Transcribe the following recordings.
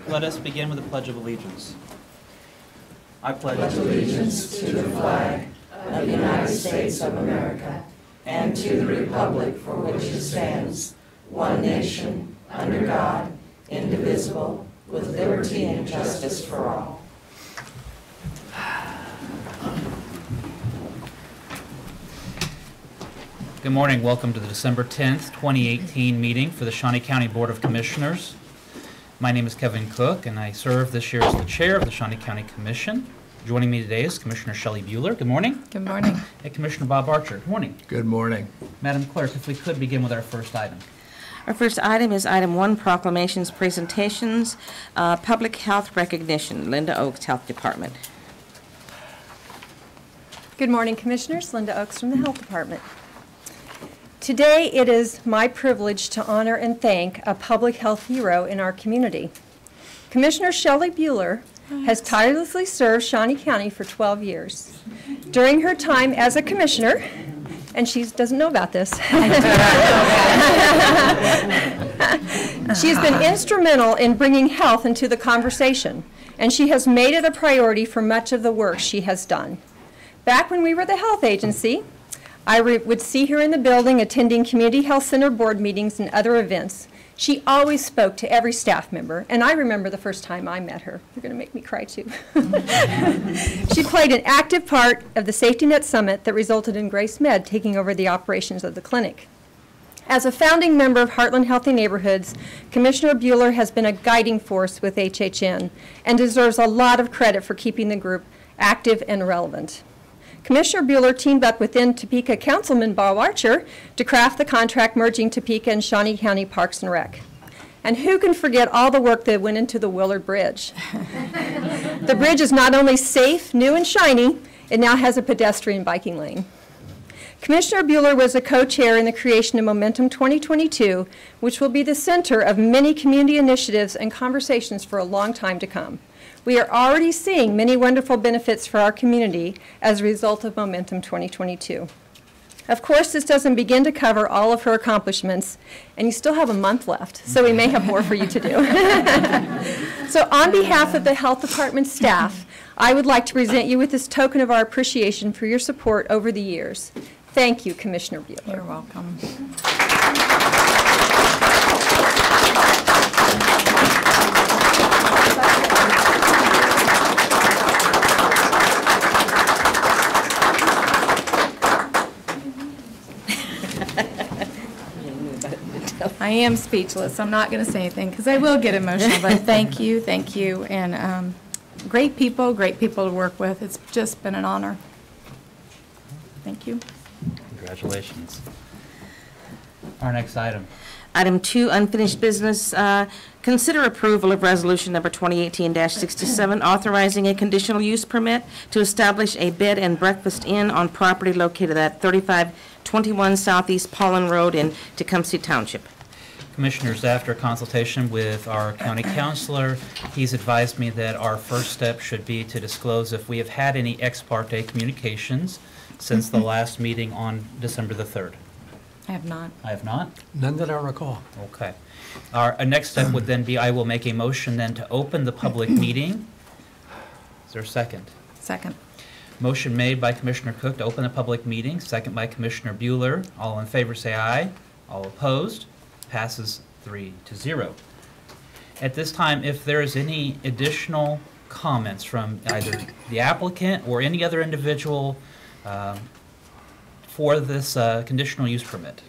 Let us begin with the Pledge of Allegiance. I pledge allegiance to the flag of the United States of America and to the republic for which it stands, one nation, under God, indivisible, with liberty and justice for all. Good morning. Welcome to the December 10th, 2018 meeting for the Shawnee County Board of Commissioners. My name is Kevin Cook, and I serve this year as the chair of the Shawnee County Commission. Joining me today is Commissioner Shelley Bueller. Good morning. Good morning. And Commissioner Bob Archer. Good morning. Good morning. Madam Clerk, if we could begin with our first item. Our first item is item 1, proclamations, presentations, public health recognition. Linda Oaks, Health Department. Good morning, Commissioners. Linda Oaks from the Health Department. Today it is my privilege to honor and thank a public health hero in our community. Commissioner Shelley Bueller has tirelessly served Shawnee County for 12 years. During her time as a commissioner, and she doesn't know about this, she's been instrumental in bringing health into the conversation, and she has made it a priority for much of the work she has done. Back when we were the health agency, I would see her in the building attending Community Health Center board meetings and other events. She always spoke to every staff member, and I remember the first time I met her. You're going to make me cry, too. She played an active part of the Safety Net Summit that resulted in Grace Med taking over the operations of the clinic. As a founding member of Heartland Healthy Neighborhoods, Commissioner Bueller has been a guiding force with HHN and deserves a lot of credit for keeping the group active and relevant. Commissioner Bueller teamed up with then Topeka Councilman Bob Archer to craft the contract merging Topeka and Shawnee County Parks and Rec. And who can forget all the work that went into the Willard Bridge? The bridge is not only safe, new, and shiny, it now has a pedestrian biking lane. Commissioner Bueller was a co-chair in the creation of Momentum 2022, which will be the center of many community initiatives and conversations for a long time to come. We are already seeing many wonderful benefits for our community as a result of Momentum 2022. Of course, this doesn't begin to cover all of her accomplishments, and you still have a month left, so we may have more for you to do. So on behalf of the Health Department staff, I would like to present you with this token of our appreciation for your support over the years. Thank you, Commissioner Bueller. You're welcome. I am speechless. I'm not going to say anything because I will get emotional, but thank you, and great people to work with. It's just been an honor. Thank you. Congratulations. Our next item. Item 2, unfinished business. Consider approval of resolution number 2018-67, authorizing a conditional use permit to establish a bed and breakfast inn on property located at 3521 Southeast Pollen Road in Tecumseh Township. Commissioners, after consultation with our county counselor, he's advised me that our first step should be to disclose if we have had any ex parte communications since the last meeting on December the 3rd. I have not. I have not? None that I recall. Okay. Our next step would then be I will make a motion then to open the public meeting. Is there a second? Second. Motion made by Commissioner Cook to open the public meeting, second by Commissioner Bueller. All in favor say aye. All opposed? Passes 3-0. At this time, if there is any additional comments from either the applicant or any other individual for this conditional use permit.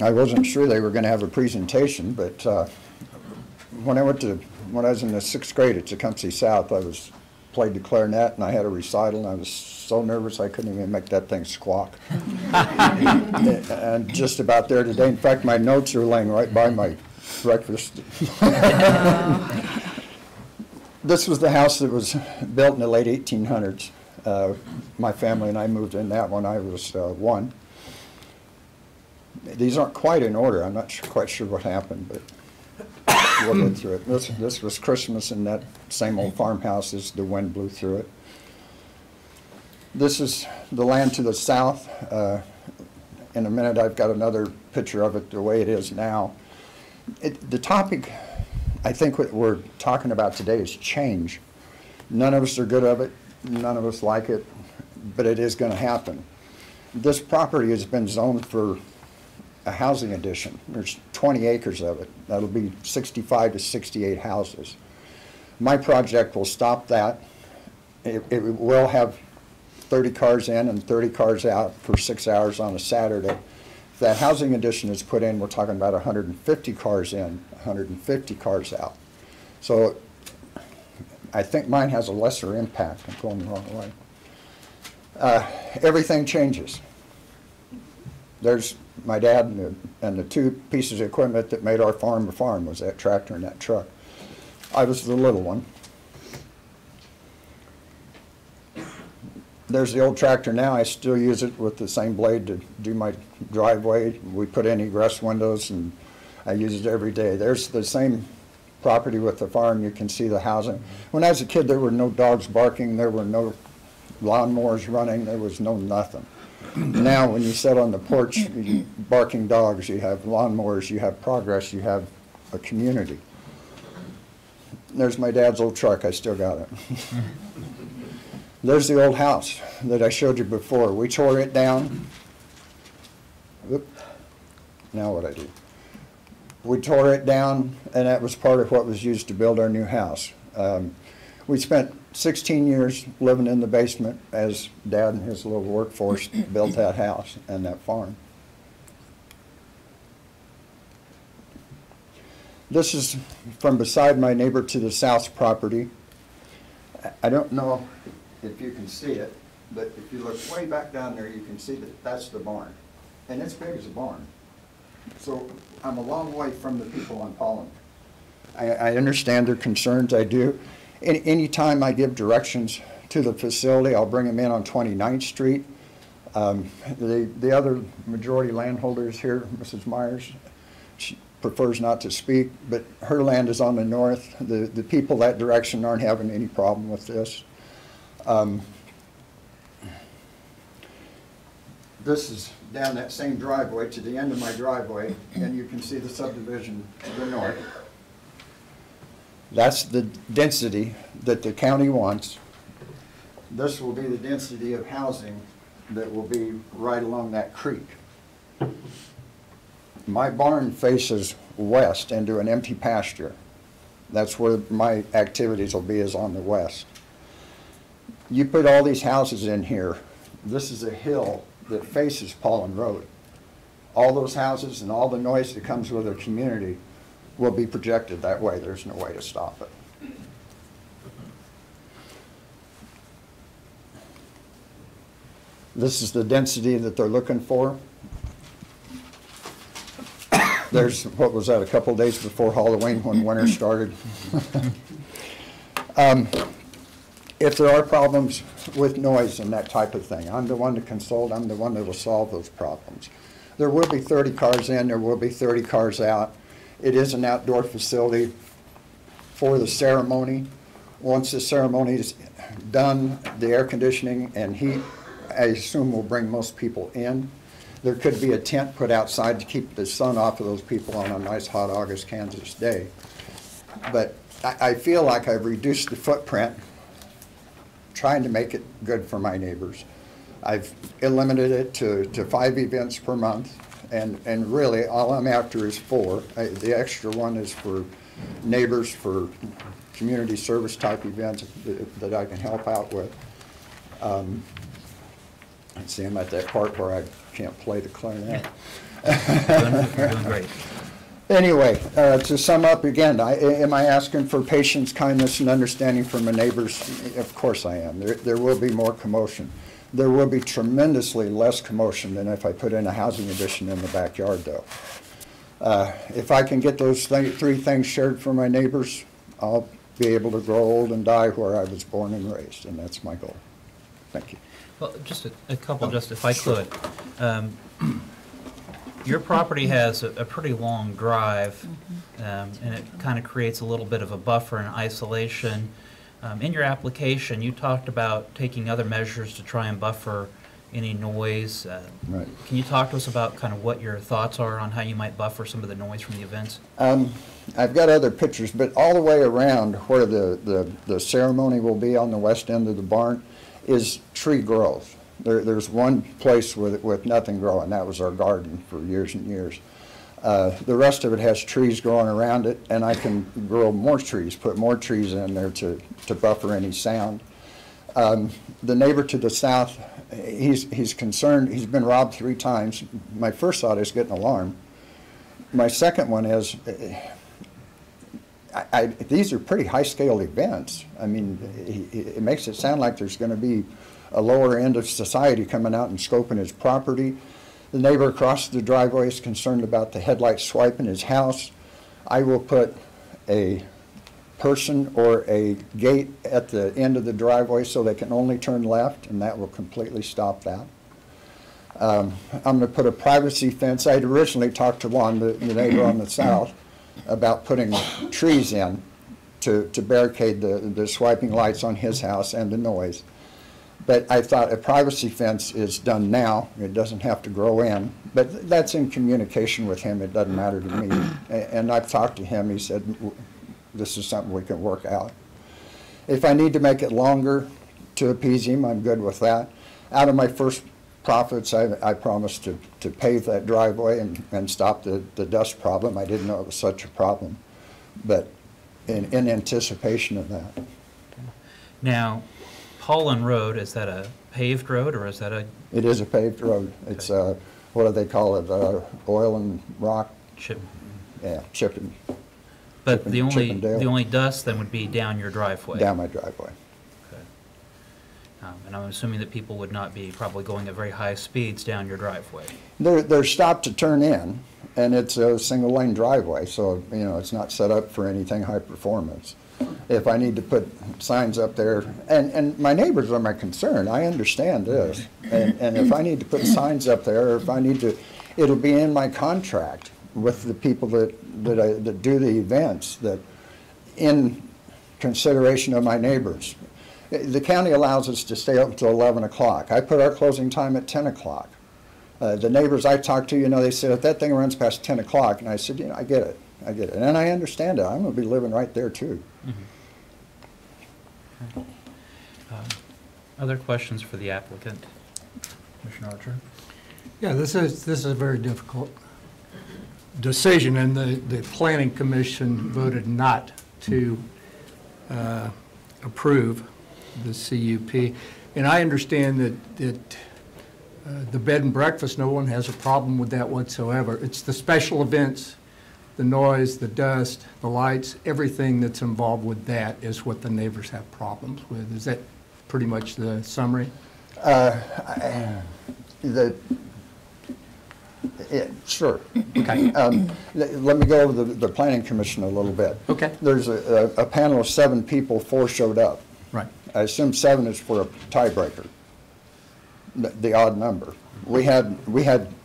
I wasn't sure they were going to have a presentation, but when I was in the 6th grade at Tecumseh South, I played the clarinet, and I had a recital, and I was so nervous I couldn't even make that thing squawk. And just about there today. In fact, my notes are laying right by my breakfast. This was the house that was built in the late 1800s. My family and I moved in that when I was 1. These aren't quite in order. I'm not quite sure what happened, but we'll get through it. This was Christmas in that same old farmhouse as the wind blew through it. This is the land to the south. In a minute, I've got another picture of it the way it is now. The topic, I think what we're talking about today is change. None of us are good of it. None of us like it, but it is going to happen. This property has been zoned for a housing addition. There's 20 acres of it. That'll be 65 to 68 houses. My project will stop that. It will have 30 cars in and 30 cars out for 6 hours on a Saturday. If that housing addition is put in, we're talking about 150 cars in, 150 cars out. So I think mine has a lesser impact. I'm going the wrong way. Everything changes. There's my dad and the 2 pieces of equipment that made our farm a farm was that tractor and that truck. I was the little one. There's the old tractor now. I still use it with the same blade to do my driveway. We put in egress windows, and I use it every day. There's the same property with the farm. You can see the housing. When I was a kid, there were no dogs barking. There were no lawnmowers running. There was no nothing. Now, when you sit on the porch, you barking dogs, you have lawnmowers, you have progress, you have a community. There's my dad's old truck. I still got it. There's the old house that I showed you before. We tore it down. Oop. Now what I do? We tore it down, and that was part of what was used to build our new house. We spent 16 years living in the basement as Dad and his little workforce built that house and that farm. This is from beside my neighbor to the south property. I don't know if you can see it, but if you look way back down there, you can see that that's the barn. And it's big as a barn. So I'm a long way from the people on Pollen. I understand their concerns, I do. Anytime I give directions to the facility, I'll bring them in on 29th Street. The other majority landholders here, Mrs. Myers, she prefers not to speak, but her land is on the north. The people that direction aren't having any problem with this. This is down that same driveway to the end of my driveway, and you can see the subdivision to the north. That's the density that the county wants. This will be the density of housing that will be right along that creek. My barn faces west into an empty pasture. That's where my activities will be, is on the west. You put all these houses in here. This is a hill that faces Pollen Road. All those houses and all the noise that comes with a community will be projected that way. There's no way to stop it. This is the density that they're looking for. There's, what was that, a couple days before Halloween when winter started. If there are problems with noise and that type of thing, I'm the one to consult. I'm the one that will solve those problems. There will be 30 cars in. There will be 30 cars out. It is an outdoor facility for the ceremony. Once the ceremony is done, the air conditioning and heat, I assume, will bring most people in. There could be a tent put outside to keep the sun off of those people on a nice hot August, Kansas day. But I feel like I've reduced the footprint, trying to make it good for my neighbors. I've limited it to 5 events per month. And really, all I'm after is 4. The extra one is for neighbors, for community service type events that I can help out with. Let's see, I'm at that part where I can't play the clarinet. You're doing great. Anyway, to sum up again, am I asking for patience, kindness, and understanding from my neighbors? Of course I am. There will be more commotion. There will be tremendously less commotion than if I put in a housing addition in the backyard, though. If I can get those three things shared from my neighbors, I'll be able to grow old and die where I was born and raised, and that's my goal. Thank you. Well, just a couple, just if I could. Your property has a pretty long drive, and it kind of creates a little bit of a buffer and isolation. In your application, you talked about taking other measures to try and buffer any noise. Right. Can you talk to us about kind of what your thoughts are on how you might buffer some of the noise from the events? I've got other pictures, but all the way around where the ceremony will be on the west end of the barn is tree growth. There's one place with nothing growing. That was our garden for years and years. The rest of it has trees growing around it, and I can grow more trees, put more trees in there to buffer any sound. The neighbor to the south, he's concerned. He's been robbed 3 times. My first thought is get an alarm. My second one is, these are pretty high-scale events. I mean, it makes it sound like there's going to be a lower end of society coming out and scoping his property. The neighbor across the driveway is concerned about the headlights swiping his house. I will put a person or a gate at the end of the driveway so they can only turn left, and that will completely stop that. I'm going to put a privacy fence. I had originally talked to Juan, the neighbor on the south, about putting trees in to barricade the swiping lights on his house and the noise. But I thought a privacy fence is done now. It doesn't have to grow in. But that's in communication with him. It doesn't matter to me. And I've talked to him. He said, this is something we can work out. If I need to make it longer to appease him, I'm good with that. Out of my first profits, I promised to pave that driveway and stop the dust problem. I didn't know it was such a problem. But in anticipation of that. Now, Paulin Road, is that a paved road or is that a? It is a paved road. Okay. It's what do they call it? Oil and rock. Chip. Yeah, chipping. But the only dust then would be down your driveway. Down my driveway. Okay. And I'm assuming that people would not be probably going at very high speeds down your driveway. They're stopped to turn in, and it's a single lane driveway, so you know it's not set up for anything high performance. If I need to put signs up there, and my neighbors are my concern, I understand this, and if I need to put signs up there, or if I need to, it'll be in my contract with the people that do the events, that in consideration of my neighbors. The county allows us to stay up until 11 o'clock. I put our closing time at 10 o'clock. The neighbors I talked to, you know, they said, if that thing runs past 10 o'clock, and I said, you know, I get it. And I understand it. I'm going to be living right there, too. Mm-hmm. Okay. Other questions for the applicant? Commissioner Archer? Yeah, this is a very difficult decision, and the Planning Commission voted not to approve the CUP. And I understand that the bed and breakfast, no one has a problem with that whatsoever. It's the special events, the noise, the dust, the lights, everything that's involved with that is what the neighbors have problems with. Is that pretty much the summary? Sure. Okay. Let me go over the Planning Commission a little bit. Okay. There's a panel of 7 people, 4 showed up. Right. I assume 7 is for a tiebreaker, the odd number. We had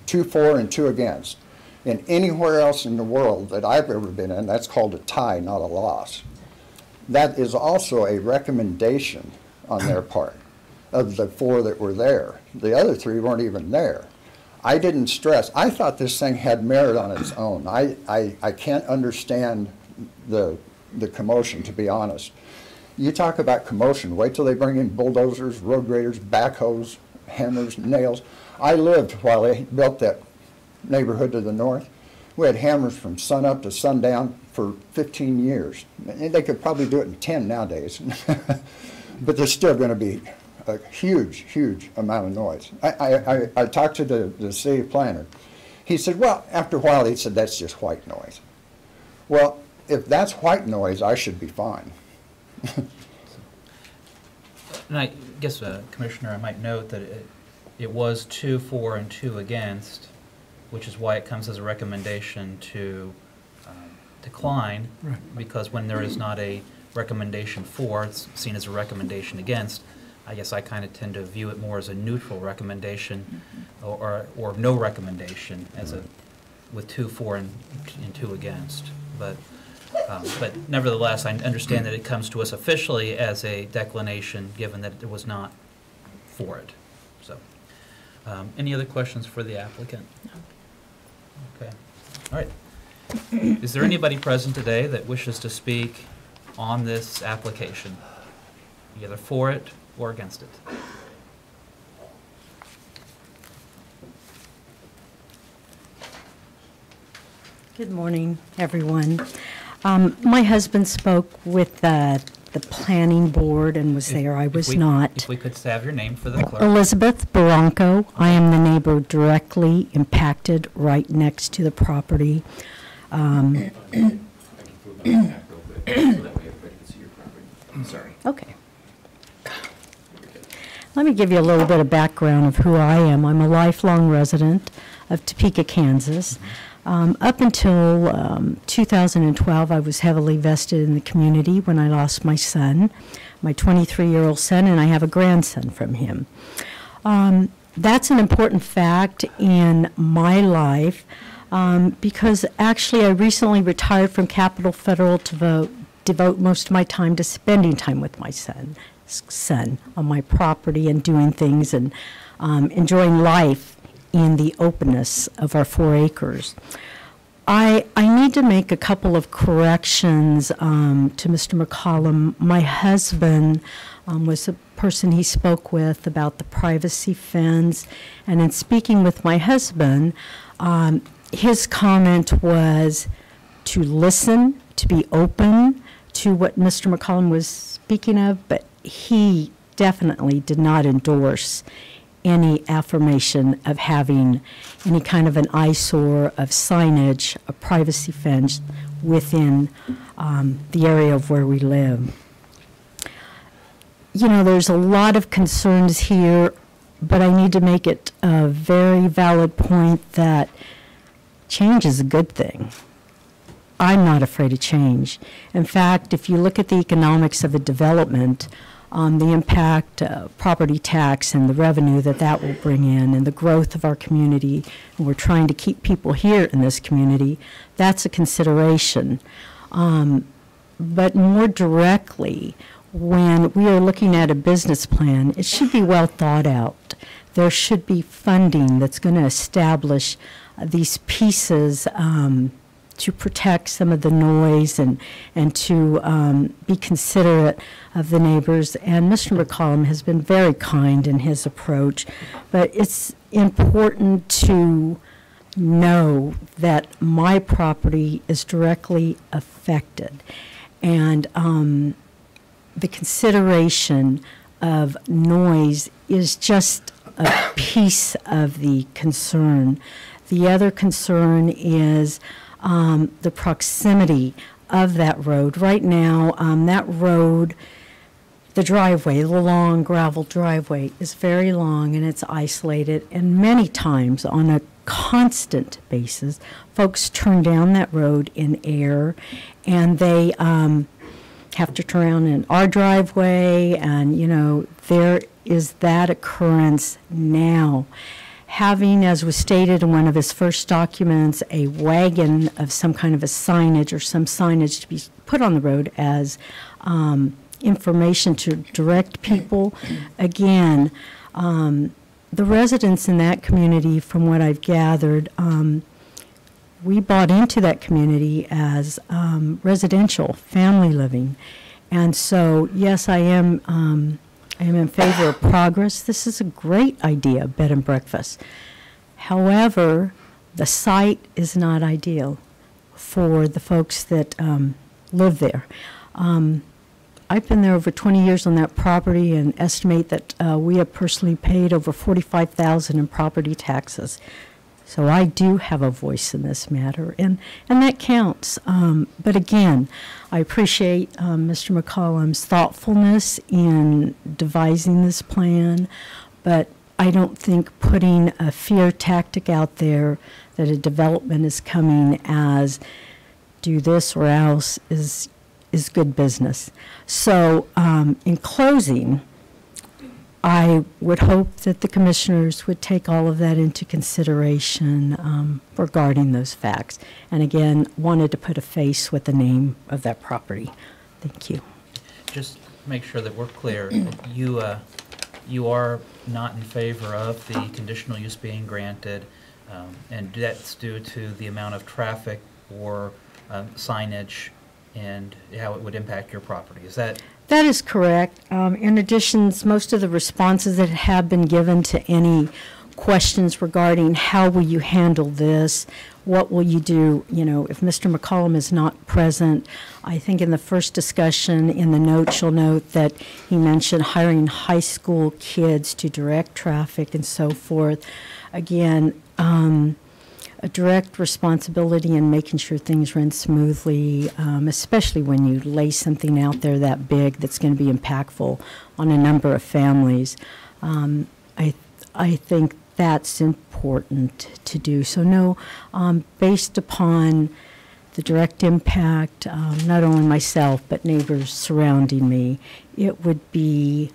2 for and 2 against. And anywhere else in the world that I've ever been in, that's called a tie, not a loss. That is also a recommendation on their part of the 4 that were there. The other 3 weren't even there. I didn't stress. I thought this thing had merit on its own. I can't understand the commotion, to be honest. You talk about commotion. Wait till they bring in bulldozers, road graders, backhoes, hammers, nails. I lived while they built that neighborhood to the north. We had hammers from sun up to sundown for 15 years. And they could probably do it in 10 nowadays. But there's still going to be a huge, huge amount of noise. I talked to the city planner. He said, well, after a while, he said, that's just white noise. Well, if that's white noise, I should be fine. And I guess, Commissioner, I might note that it was 2 for and 2 against, which is why it comes as a recommendation to decline. Right. Because when there is not a recommendation for, it's seen as a recommendation against. I guess I kind of tend to view it more as a neutral recommendation, or no recommendation, as a, with 2 for and 2 against. But nevertheless, I understand that it comes to us officially as a declination, given that it was not for it. So, any other questions for the applicant? Okay. All right. Is there anybody present today that wishes to speak on this application, either for it or against it? Good morning, everyone. My husband spoke with the planning board and was there. I was not. If we could have your name for the clerk. Elizabeth Barranco. I am the neighbor directly impacted right next to the property. Sorry. Okay. Let me give you a little bit of background of who I am. I'm a lifelong resident of Topeka, Kansas. Up until 2012, I was heavily vested in the community when I lost my son, my 23-year-old son, and I have a grandson from him. That's an important fact in my life because actually I recently retired from Capitol Federal to devote most of my time to spending time with my son on my property and doing things and enjoying life in the openness of our 4 acres. I need to make a couple of corrections to Mr. McCollum. My husband was the person he spoke with about the privacy fence, and in speaking with my husband, his comment was to listen, to be open to what Mr. McCollum was speaking of, but he definitely did not endorse any affirmation of having any kind of an eyesore of signage, a privacy fence within the area of where we live. You know, there's a lot of concerns here, but I need to make it a very valid point that change is a good thing. I'm not afraid of change. In fact, if you look at the economics of a development, the impact of property tax and the revenue that will bring in and the growth of our community, and we're trying to keep people here in this community, that's a consideration. But more directly, when we are looking at a business plan, it should be well thought out. There should be funding that's going to establish these pieces to protect some of the noise and to be considerate of the neighbors. And Mr. McCollum has been very kind in his approach, but it's important to know that my property is directly affected. And the consideration of noise is just a piece of the concern. The other concern is the proximity of that road. Right now, that road, the driveway, the long gravel driveway, is very long and it's isolated. And many times, on a constant basis, folks turn down that road in air and they have to turn around in our driveway. And, you know, there is that occurrence now. Having, as was stated in one of his first documents, a wagon of some kind of a signage or some signage to be put on the road as information to direct people. Again, the residents in that community, from what I've gathered, we bought into that community as residential, family living. And so, yes, I am in favor of progress. This is a great idea, bed and breakfast. However, the site is not ideal for the folks that live there. I've been there over 20 years on that property and estimate that we have personally paid over $45,000 in property taxes So I do have a voice in this matter, and that counts. But again, I appreciate Mr. McCollum's thoughtfulness in devising this plan, but I don't think putting a fear tactic out there that a development is coming as do this or else is good business. So in closing, I would hope that the commissioners would take all of that into consideration regarding those facts. And again, wanted to put a face with the name of that property. Thank you. Just make sure that we're clear. You are not in favor of the conditional use being granted, and that's due to the amount of traffic or signage and how it would impact your property. Is that? That is correct. In addition, most of the responses that have been given to any questions regarding how will you handle this, what will you do, if Mr. McCollum is not present. I think in the first discussion in the notes, you'll note that he mentioned hiring high school kids to direct traffic and so forth. Again, a direct responsibility in making sure things run smoothly, especially when you lay something out there that big that's going to be impactful on a number of families. I think that's important to do. So no, based upon the direct impact, not only myself, but neighbors surrounding me, it would be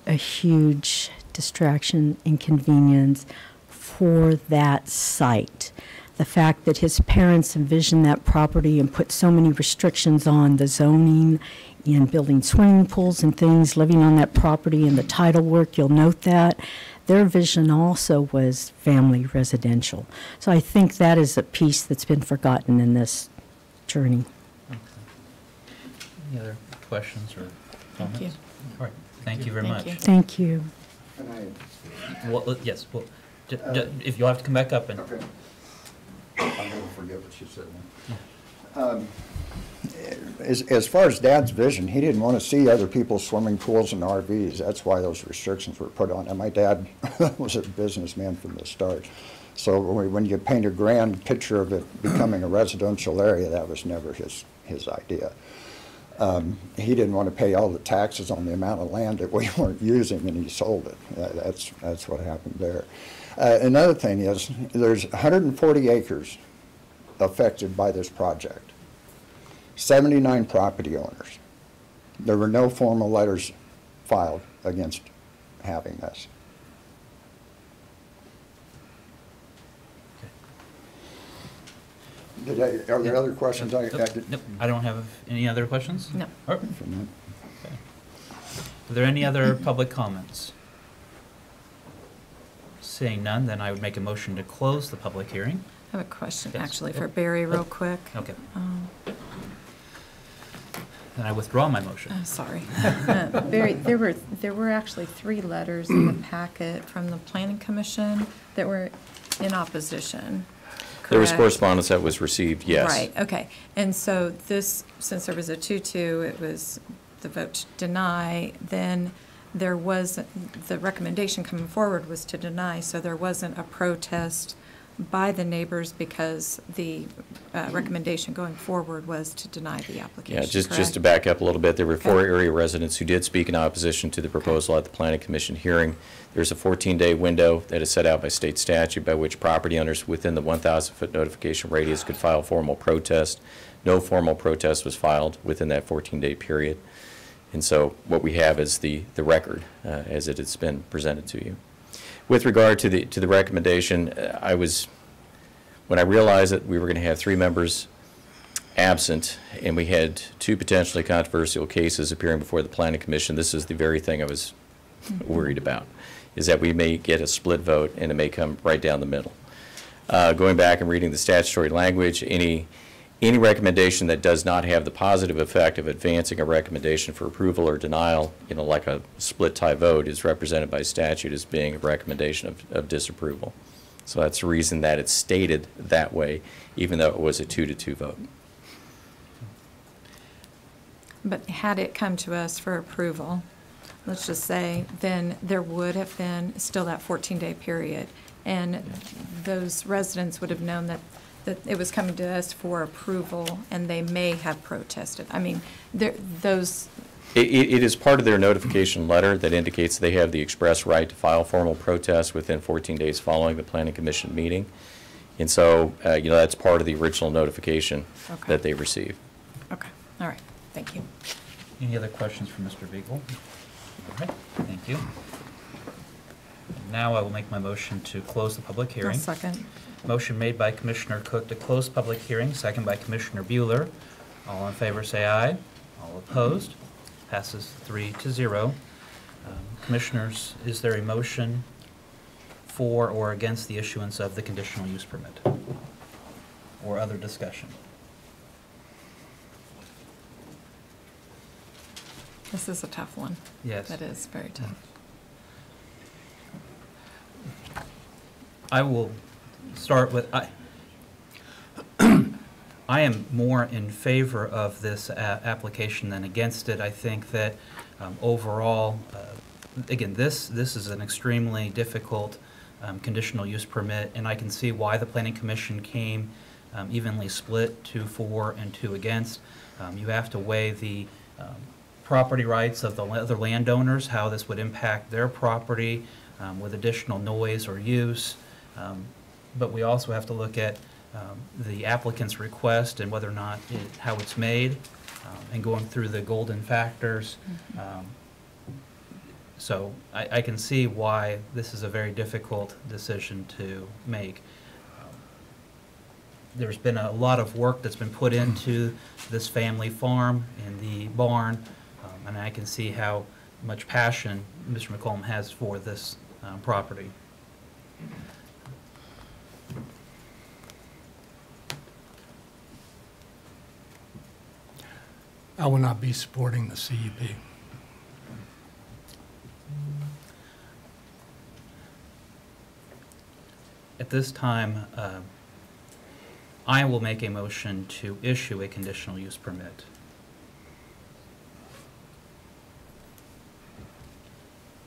a huge distraction, inconvenience for that site. The fact that his parents envisioned that property and put so many restrictions on the zoning in building swimming pools and things, living on that property and the title work, you'll note that. Their vision also was family residential. So I think that is a piece that's been forgotten in this journey. Okay. Any other questions or comments? Thank you. All right. Thank you very Thank much. you. Thank you. Well, yes. Well, if you'll have to come back up and. Okay. I'll never forget what you said. As far as Dad's vision, he didn't want to see other people's swimming pools and RVs. That's why those restrictions were put on. And my dad was a businessman from the start. So when you paint a grand picture of it becoming a residential area, that was never his idea. He didn't want to pay all the taxes on the amount of land that we weren't using, and he sold it. That's what happened there. Another thing is, there's 140 acres affected by this project. 79 property owners. There were no formal letters filed against having this. Are there other questions? Nope. I don't have any other questions? No. All right. Okay. Are there any other public comments? Seeing none, then I would make a motion to close the public hearing. I have a question, Yes. actually, for Barry, real quick. Okay. Then I withdraw my motion. Sorry. Barry, there were actually 3 letters in the packet from the Planning Commission that were in opposition. There was correct? correspondence that was received, yes. Right, okay. And so this, since there was a 2-2, it was the vote to deny, then there was, the recommendation coming forward was to deny, so there wasn't a protest by the neighbors because the recommendation going forward was to deny the application, Yeah, just to correct? back up a little bit, there were 4 Okay. area residents who did speak in opposition to the proposal at the Planning Commission hearing. There's a 14-day window that is set out by state statute by which property owners within the 1,000-foot notification radius could file formal protest. No formal protest was filed within that 14-day period. And so what we have is the record as it has been presented to you. With regard to the recommendation, when I realized that we were going to have 3 members absent and we had 2 potentially controversial cases appearing before the Planning Commission, this is the very thing I was worried about, is that we may get a split vote and it may come right down the middle. Going back and reading the statutory language, any recommendation that does not have the positive effect of advancing a recommendation for approval or denial, like a split tie vote, is represented by statute as being a recommendation of disapproval. So that's the reason that it's stated that way, even though it was a 2-2 vote. But had it come to us for approval, let's just say, then there would have been still that 14-day period. And those residents would have known that it was coming to us for approval, and they may have protested. I mean, those. It is part of their notification letter that indicates they have the express right to file formal protests within 14 days following the Planning Commission meeting. And so, that's part of the original notification Okay. that they receive. Okay, all right, thank you. Any other questions for Mr. Beagle? All right, thank you. Now I will make my motion to close the public hearing. I'll second. Motion made by Commissioner Cook to close public hearing, second by Commissioner Bueller. All in favor, say aye. All opposed? Passes 3-0. Commissioners, is there a motion for or against the issuance of the conditional use permit? Or other discussion? This is a tough one. Yes. That is very tough. I will start with, I am more in favor of this application than against it. I think that overall, again, this is an extremely difficult conditional use permit, and I can see why the Planning Commission came evenly split, 2 for and 2 against. You have to weigh the property rights of the other landowners, how this would impact their property with additional noise or use. But we also have to look at the applicant's request and whether or not, how it's made, and going through the golden factors. So I can see why this is a very difficult decision to make. There's been a lot of work that's been put into this family farm and the barn, and I can see how much passion Mr. McCollum has for this property. I will not be supporting the CUP. At this time, I will make a motion to issue a conditional use permit.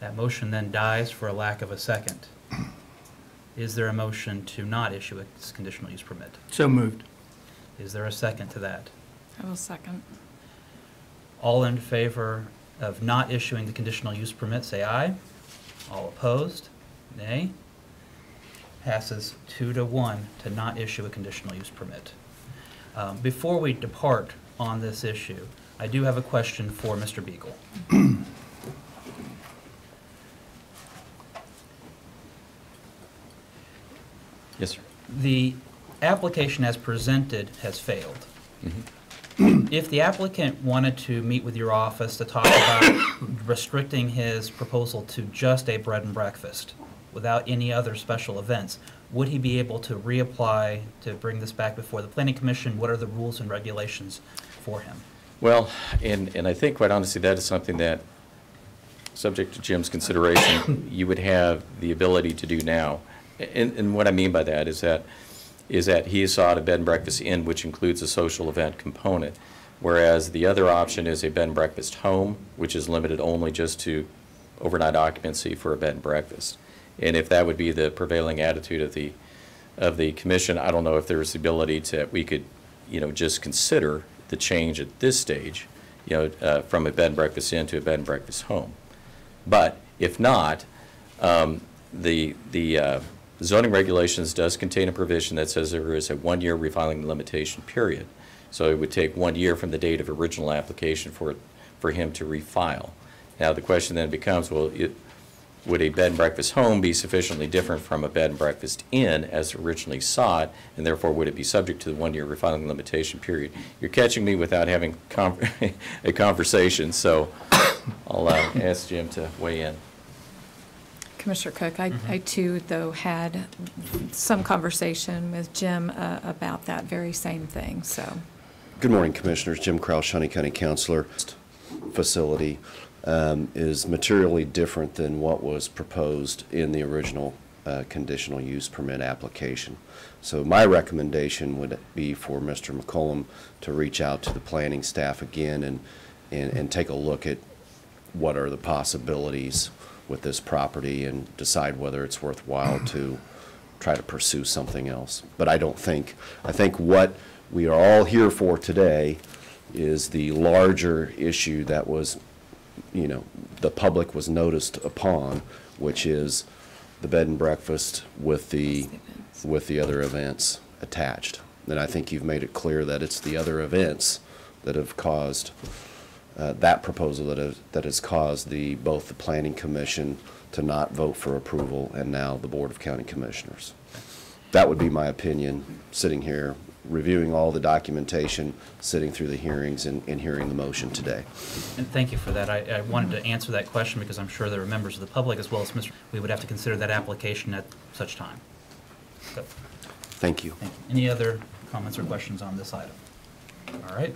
That motion then dies for a lack of a second. Is there a motion to not issue a conditional use permit? So moved. Is there a second to that? I will second. All in favor of not issuing the conditional use permit, say aye. All opposed, nay. Passes 2-1 to not issue a conditional use permit. Before we depart on this issue, I do have a question for Mr. Beagle. Yes, sir. The application as presented has failed. Mm-hmm. If the applicant wanted to meet with your office to talk about restricting his proposal to just a bread and breakfast without any other special events, would he be able to reapply to bring this back before the Planning Commission? What are the rules and regulations for him? Well, and I think, quite honestly, that is something that, subject to Jim's consideration, you would have the ability to do now. And what I mean by that is that he has sought a bed and breakfast inn, which includes a social event component, whereas the other option is a bed and breakfast home, which is limited only just to overnight occupancy for a bed and breakfast. And if that would be the prevailing attitude of the commission, I don't know if there's the ability to, we could, just consider the change at this stage, from a bed and breakfast inn to a bed and breakfast home. But if not, the zoning regulations does contain a provision that says there is a 1-year refiling limitation period. So it would take 1 year from the date of original application for him to refile. Now the question then becomes, well, would a bed and breakfast home be sufficiently different from a bed and breakfast inn as originally sought, and therefore would it be subject to the 1-year refiling limitation period? You're catching me without having a conversation, so I'll ask Jim to weigh in. Commissioner Cook, I too, though, had some conversation with Jim about that very same thing, so. Good morning, Commissioners. Jim Krause, Shawnee County Councilor. Facility is materially different than what was proposed in the original conditional use permit application. So my recommendation would be for Mr. McCollum to reach out to the planning staff again and take a look at what are the possibilities with this property and decide whether it's worthwhile to try to pursue something else. But I think what we are all here for today is the larger issue that was, the public was noticed upon, which is the bed and breakfast with the other events attached. And I think you've made it clear that it's the other events that have caused that proposal that has caused both the Planning Commission to not vote for approval and now the Board of County Commissioners. That would be my opinion, sitting here, reviewing all the documentation, sitting through the hearings, and hearing the motion today. And thank you for that. I wanted to answer that question because I'm sure there are members of the public as well as Mr. We would have to consider that application at such time. So, thank you. thank you. Any other comments or questions on this item? All right.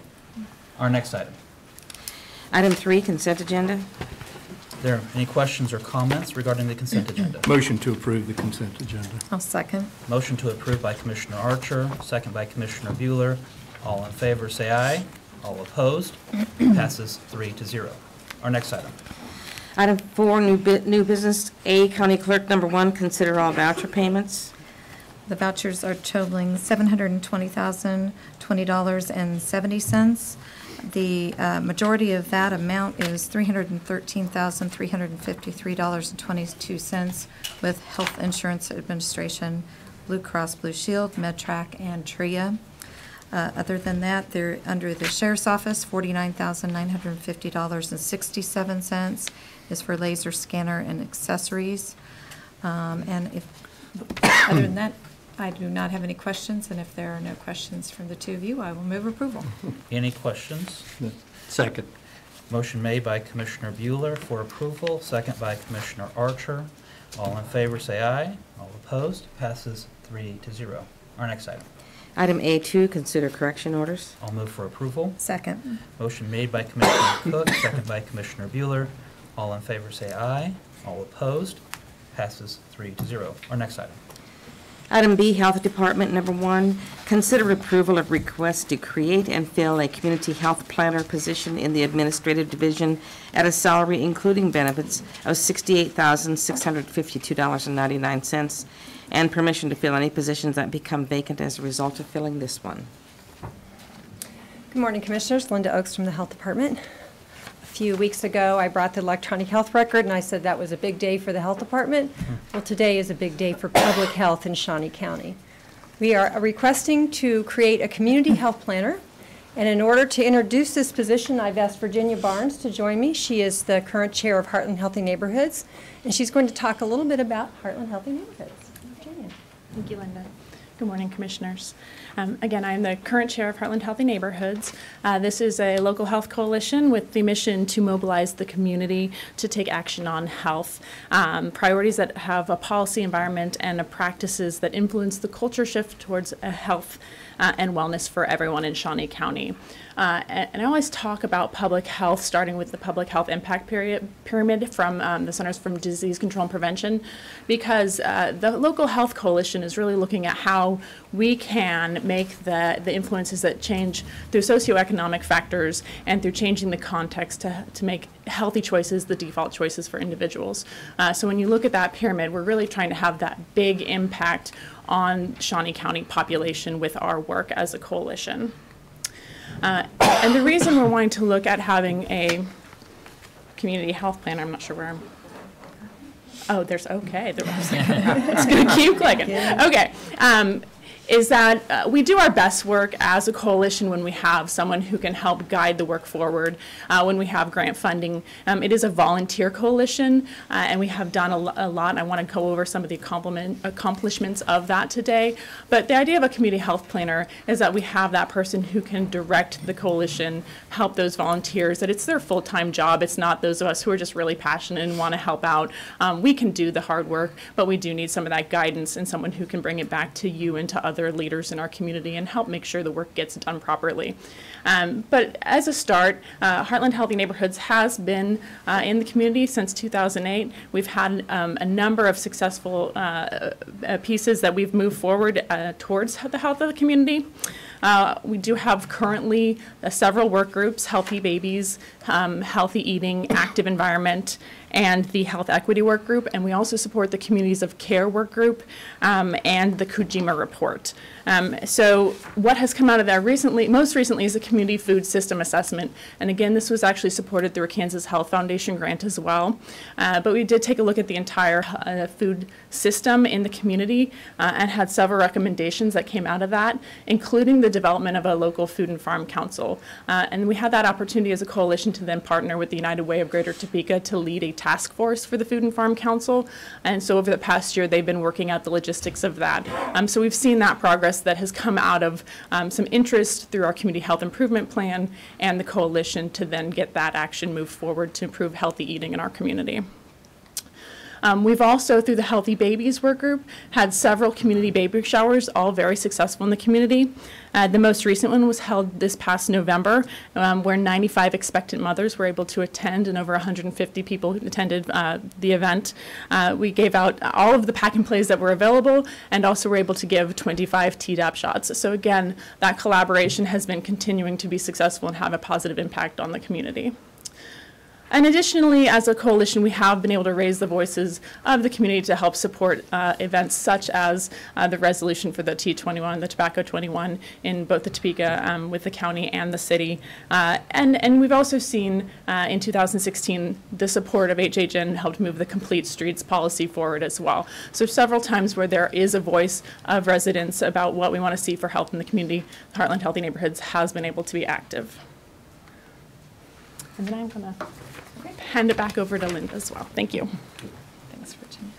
Our next item. Item 3, consent agenda. Are there any questions or comments regarding the consent agenda? Motion to approve the consent agenda. I'll second. Motion to approve by Commissioner Archer, second by Commissioner Bueller. All in favor, say aye. All opposed? Passes 3-0. Our next item. Item 4, new business. A, County Clerk, number 1, consider all voucher payments. The vouchers are totaling $720,020.70. The majority of that amount is $313,353.22 with Health Insurance Administration, Blue Cross Blue Shield, MedTrack, and TRIA. Other than that, they're under the Sheriff's Office, $49,950.67 is for laser scanner and accessories. And other than that, I do not have any questions, and if there are no questions from the two of you, I will move approval. Any questions? Second. Motion made by Commissioner Bueller for approval, second by Commissioner Archer. All in favor, say aye. All opposed? Passes 3-0. Our next item. Item A2, consider correction orders. I'll move for approval. Second. Motion made by Commissioner Cook, second by Commissioner Bueller. All in favor, say aye. All opposed? Passes 3-0. Our next item. Item B, Health Department, number 1, consider approval of request to create and fill a community health planner position in the administrative division at a salary including benefits of $68,652.99, and permission to fill any positions that become vacant as a result of filling this one. Good morning, Commissioners. Linda Oakes from the Health Department. A few weeks ago, I brought the electronic health record, and I said that was a big day for the Health Department. Well, today is a big day for public health in Shawnee County. We are requesting to create a community health planner, and in order to introduce this position, I've asked Virginia Barnes to join me. She is the current chair of Heartland Healthy Neighborhoods, and she's going to talk a little bit about Heartland Healthy Neighborhoods. Virginia. Thank you, Linda. Good morning, Commissioners. Again, I'm the current chair of Heartland Healthy Neighborhoods. This is a local health coalition with the mission to mobilize the community to take action on health. Priorities that have a policy environment and practices that influence the culture shift towards a health and wellness for everyone in Shawnee County. And I always talk about public health, starting with the public health impact pyramid from the Centers for Disease Control and Prevention, because the local health coalition is really looking at how we can make the influences that change through socioeconomic factors and through changing the context to make healthy choices the default choices for individuals. So when you look at that pyramid, we're really trying to have that big impact on Shawnee County population with our work as a coalition. And the reason we're wanting to look at having a community health plan, I'm not sure where I'm, oh, there's, okay, it's going to keep clicking. Okay. Is that we do our best work as a coalition when we have someone who can help guide the work forward, when we have grant funding. It is a volunteer coalition, and we have done a lot, and I want to go over some of the accomplishments of that today. But the idea of a community health planner is that we have that person who can direct the coalition, help those volunteers, that it's their full-time job. It's not those of us who are just really passionate and want to help out. We can do the hard work, but we do need some of that guidance and someone who can bring it back to you and to other leaders in our community and help make sure the work gets done properly. But as a start, Heartland Healthy Neighborhoods has been in the community since 2008. We've had a number of successful pieces that we've moved forward towards the health of the community. We do have currently several work groups: Healthy Babies, Healthy Eating, Active Environment, and the Health Equity Work Group, and we also support the Communities of Care Work Group and the Kujima Report. So what has come out of that most recently is a Community Food System Assessment, and again, this was actually supported through a Kansas Health Foundation grant as well. But we did take a look at the entire food system in the community and had several recommendations that came out of that, including the development of a local food and farm council. And we had that opportunity as a coalition to then partner with the United Way of Greater Topeka to lead a task force for the Food and Farm Council. And so over the past year, they've been working out the logistics of that. So we've seen that progress that has come out of some interest through our Community Health Improvement Plan and the coalition to then get that action moved forward to improve healthy eating in our community. We've also, through the Healthy Babies Work Group, had several community baby showers, all very successful in the community. The most recent one was held this past November, where 95 expectant mothers were able to attend, and over 150 people attended the event. We gave out all of the pack and plays that were available, and also were able to give 25 Tdap shots. So again, that collaboration has been continuing to be successful and have a positive impact on the community. And additionally, as a coalition, we have been able to raise the voices of the community to help support events such as the resolution for the T21, the Tobacco 21, in both the Topeka with the county and the city. And we've also seen in 2016 the support of HHN helped move the Complete Streets policy forward as well. So several times where there is a voice of residents about what we want to see for health in the community, Heartland Healthy Neighborhoods has been able to be active. And then I'm going to hand it back over to Linda as well. Thank you. Thanks, Virginia.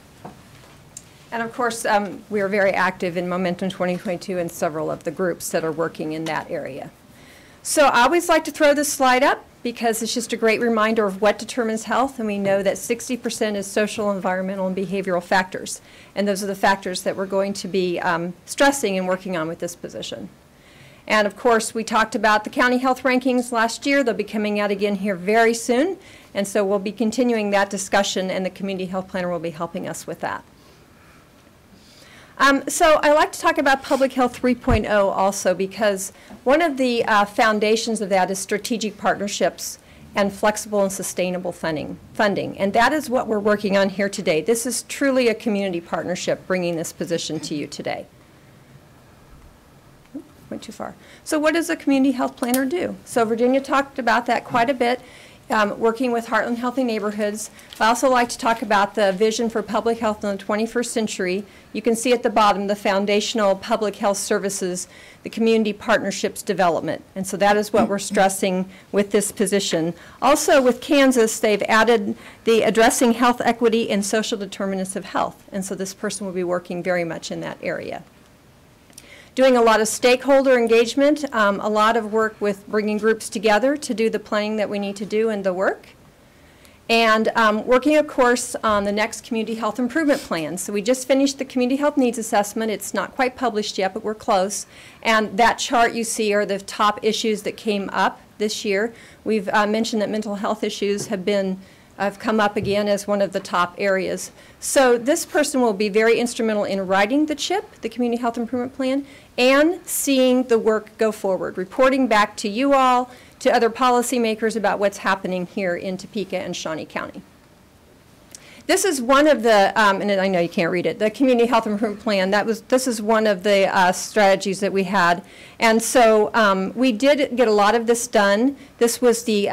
And of course, we are very active in Momentum 2022 and several of the groups that are working in that area. So I always like to throw this slide up because it's just a great reminder of what determines health, and we know that 60% is social, environmental, and behavioral factors. And those are the factors that we're going to be stressing and working on with this position. And of course, we talked about the county health rankings last year. They'll be coming out again here very soon. And so we'll be continuing that discussion, and the community health planner will be helping us with that. So I like to talk about Public Health 3.0 also, because one of the foundations of that is strategic partnerships and flexible and sustainable funding. And that is what we're working on here today. This is truly a community partnership bringing this position to you today. Went too far. So what does a community health planner do? So Virginia talked about that quite a bit, working with Heartland Healthy Neighborhoods. I also like to talk about the vision for public health in the 21st century. You can see at the bottom the foundational public health services, the community partnerships development. And so that is what we're stressing with this position. Also with Kansas, they've added the addressing health equity and social determinants of health. And so this person will be working very much in that area. Doing a lot of stakeholder engagement, a lot of work with bringing groups together to do the planning that we need to do and the work. And working, of course, on the next community health improvement plan. So we just finished the community health needs assessment. It's not quite published yet, but we're close. And that chart you see are the top issues that came up this year. We've mentioned that mental health issues have come up again as one of the top areas. So this person will be very instrumental in writing the CHIP, the Community Health Improvement Plan, and seeing the work go forward, reporting back to you all, to other policymakers about what's happening here in Topeka and Shawnee County. This is one of the, and I know you can't read it, the Community Health Improvement Plan. This is one of the strategies that we had. And so we did get a lot of this done. This was the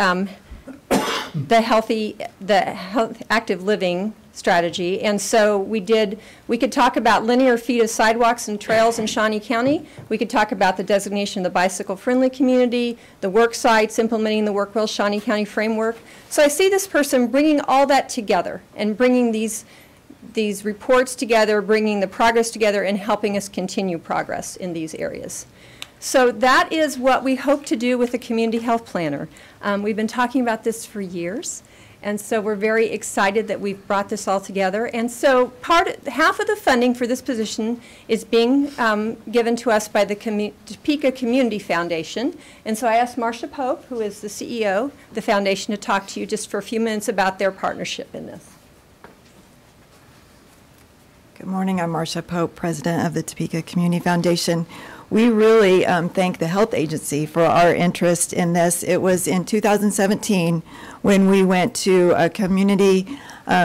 health active living strategy. And so we could talk about linear feet of sidewalks and trails in Shawnee County. We could talk about the designation of the bicycle-friendly community, the work sites, implementing the WorkWell Shawnee County framework. So I see this person bringing all that together and bringing these reports together, bringing the progress together, and helping us continue progress in these areas. So that is what we hope to do with the community health planner. We've been talking about this for years, and so we're very excited that we've brought this all together. And so half of the funding for this position is being given to us by the Topeka Community Foundation. And so I asked Marcia Pope, who is the CEO of the foundation, to talk to you just for a few minutes about their partnership in this. Good morning. I'm Marcia Pope, president of the Topeka Community Foundation. we really thank the health agency for our interest in this. It was in 2017 when we went to a community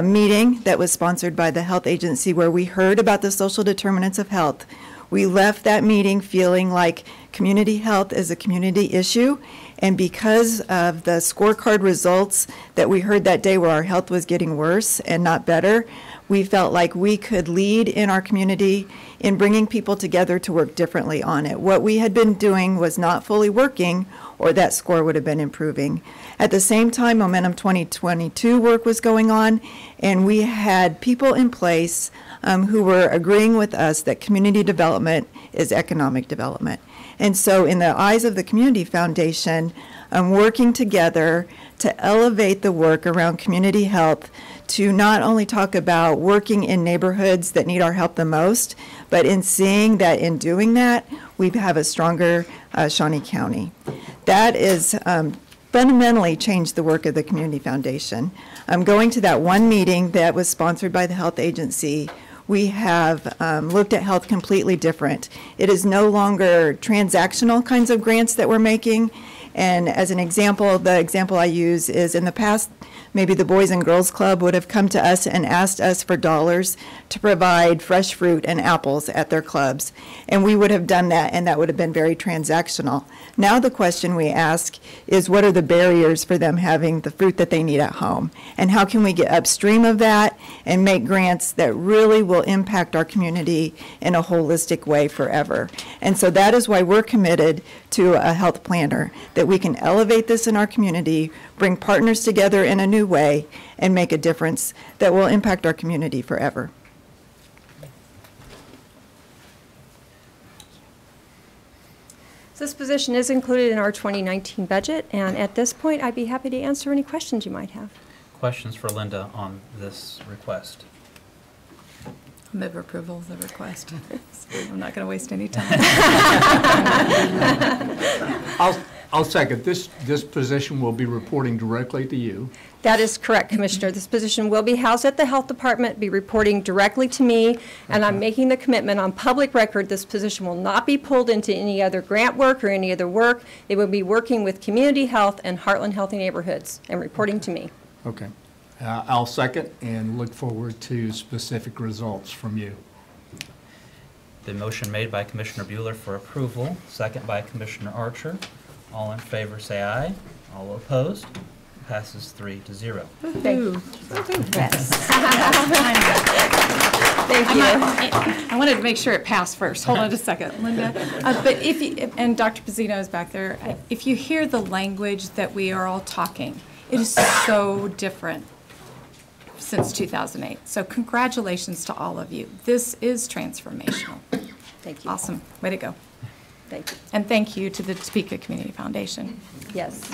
meeting that was sponsored by the health agency where we heard about the social determinants of health. We left that meeting feeling like community health is a community issue, and because of the scorecard results that we heard that day where our health was getting worse and not better, we felt like we could lead in our community in bringing people together to work differently on it. What we had been doing was not fully working, or that score would have been improving. At the same time, Momentum 2022 work was going on, and we had people in place who were agreeing with us that community development is economic development. And so in the eyes of the Community Foundation, working together to elevate the work around community health, to not only talk about working in neighborhoods that need our help the most, but in seeing that in doing that, we have a stronger Shawnee County. That is fundamentally changed the work of the Community Foundation. Going to that one meeting that was sponsored by the health agency, we have looked at health completely different. It is no longer transactional kinds of grants that we're making. And as an example, the example I use is in the past, maybe the Boys and Girls Club would have come to us and asked us for dollars to provide fresh fruit and apples at their clubs. And we would have done that, and that would have been very transactional. Now the question we ask is, what are the barriers for them having the fruit that they need at home? And how can we get upstream of that and make grants that really will impact our community in a holistic way forever? And so that is why we're committed to a health planner, that we can elevate this in our community, bring partners together in a new way, and make a difference that will impact our community forever. This position is included in our 2019 budget, and at this point, I'd be happy to answer any questions you might have. Questions for Linda on this request? Move approval of the request. I'm not going to waste any time. I'll second. This position will be reporting directly to you. That is correct, Commissioner. This position will be housed at the Health Department, be reporting directly to me, and I'm making the commitment on public record this position will not be pulled into any other grant work or any other work. They will be working with community health and Heartland Healthy Neighborhoods and reporting to me. Okay. I'll second and look forward to specific results from you. The motion made by Commissioner Bueller for approval, second by Commissioner Archer. All in favor say aye. All opposed? Passes 3-0. Thank you. Yes. Thank you. I wanted to make sure it passed first. Hold on just a second, Linda. But if you, and Dr. Pizzino is back there, if you hear the language that we are all talking, it is so different since 2008. So congratulations to all of you. This is transformational. Thank you. Awesome. Way to go. Thank you. And thank you to the Topeka Community Foundation. Yes.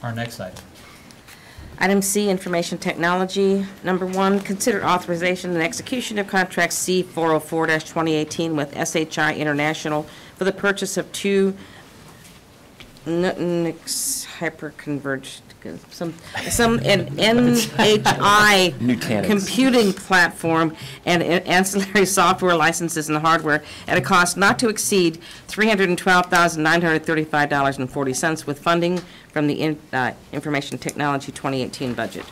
Our next item. Item C, Information Technology. Number 1, consider authorization and execution of contract C404-2018 with SHI International for the purchase of 2 Nutanix hyperconverged, some NHI Nutanix computing platform and ancillary software licenses and hardware at a cost not to exceed $312,935.40 with funding from the Information Technology 2018 budget.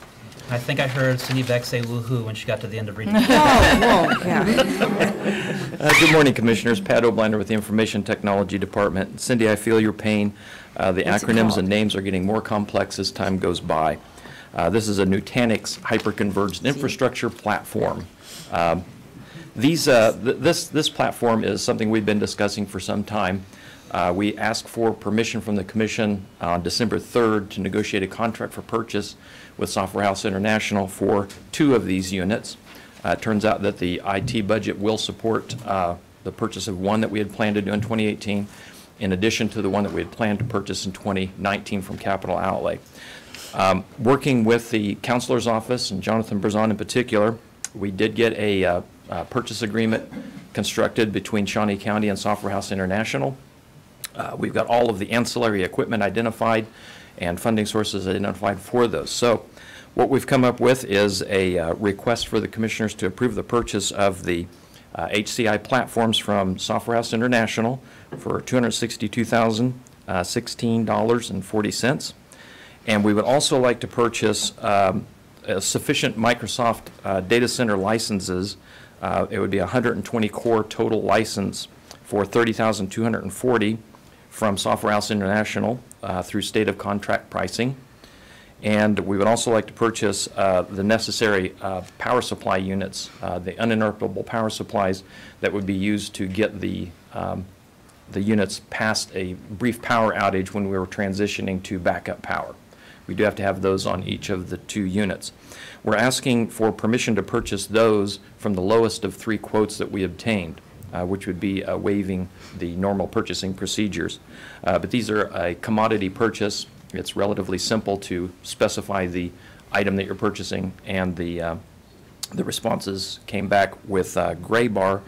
I think I heard Cindy Beck say woohoo when she got to the end of reading. Good morning, Commissioners. Pat O'Blinder with the Information Technology Department. Cindy, I feel your pain. The acronyms and names are getting more complex as time goes by. This is a Nutanix hyperconverged infrastructure platform. This platform is something we've been discussing for some time. We asked for permission from the Commission on December 3rd to negotiate a contract for purchase with Software House International for 2 of these units. It turns out that the IT budget will support the purchase of one that we had planned to do in 2018, in addition to the one that we had planned to purchase in 2019 from capital outlay. Working with the Counselor's Office and Jonathan Berzon in particular, we did get a purchase agreement constructed between Shawnee County and Software House International. We've got all of the ancillary equipment identified and funding sources identified for those. So what we've come up with is a request for the Commissioners to approve the purchase of the HCI platforms from Software House International for $262,016.40. And we would also like to purchase sufficient Microsoft data center licenses. It would be a 120 core total license for $30,240 from Software House International through state of contract pricing. And we would also like to purchase the necessary power supply units, the uninterruptible power supplies that would be used to get the units past a brief power outage when we were transitioning to backup power. We do have to have those on each of the 2 units. We're asking for permission to purchase those from the lowest of 3 quotes that we obtained, which would be waiving the normal purchasing procedures. But these are a commodity purchase. It's relatively simple to specify the item that you're purchasing, and the responses came back with Gray Bar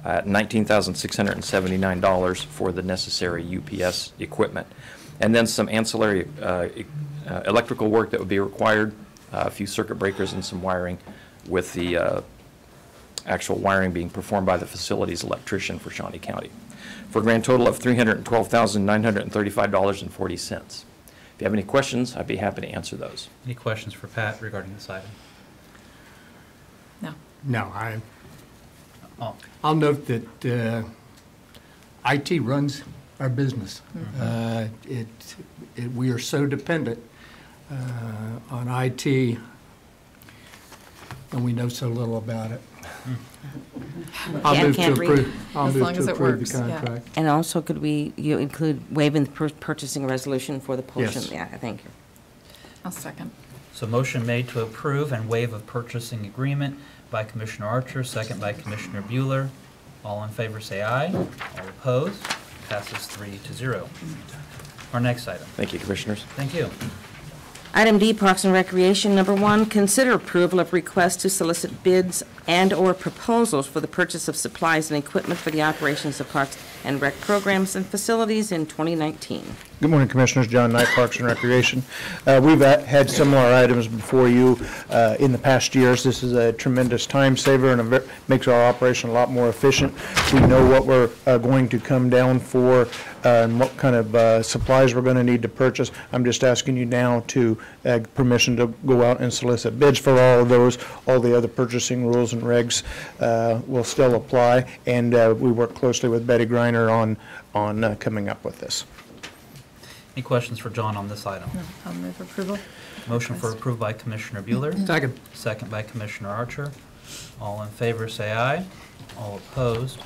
at $19,679 for the necessary UPS equipment. And then some ancillary electrical work that would be required, a few circuit breakers and some wiring, with the actual wiring being performed by the facilities electrician for Shawnee County, for a grand total of $312,935.40. If you have any questions, I'd be happy to answer those. Any questions for Pat regarding this item? No. No, I'll note that IT runs our business. We are so dependent on IT, and we know so little about it. I'll move to approve. As long as it works, the contract. And also, could you include waiving the purchasing resolution for the portion? Yes. Yeah, thank you. I'll second. So motion made to approve and waive of purchasing agreement by Commissioner Archer, second by Commissioner Bueller. All in favor say aye. All opposed? Passes 3-0. Our next item. Thank you, Commissioners. Thank you. Item D, Parks and Recreation. Number 1, consider approval of request to solicit bids and/or proposals for the purchase of supplies and equipment for the operations of Parks and Rec programs and facilities in 2019. Good morning, Commissioners. John Knight, Parks and Recreation. We've had similar items before you in the past years. This is a tremendous time saver and makes our operation a lot more efficient. We know what we're going to come down for and what kind of supplies we're going to need to purchase. I'm just asking you now to permission to go out and solicit bids for all of those. All the other purchasing rules and regs will still apply, and we work closely with Betty Greiner on coming up with this. Any questions for John on this item? No, I'll move approval. Motion for approval by Commissioner Bueller. Second. Second by Commissioner Archer. All in favor say aye. All opposed?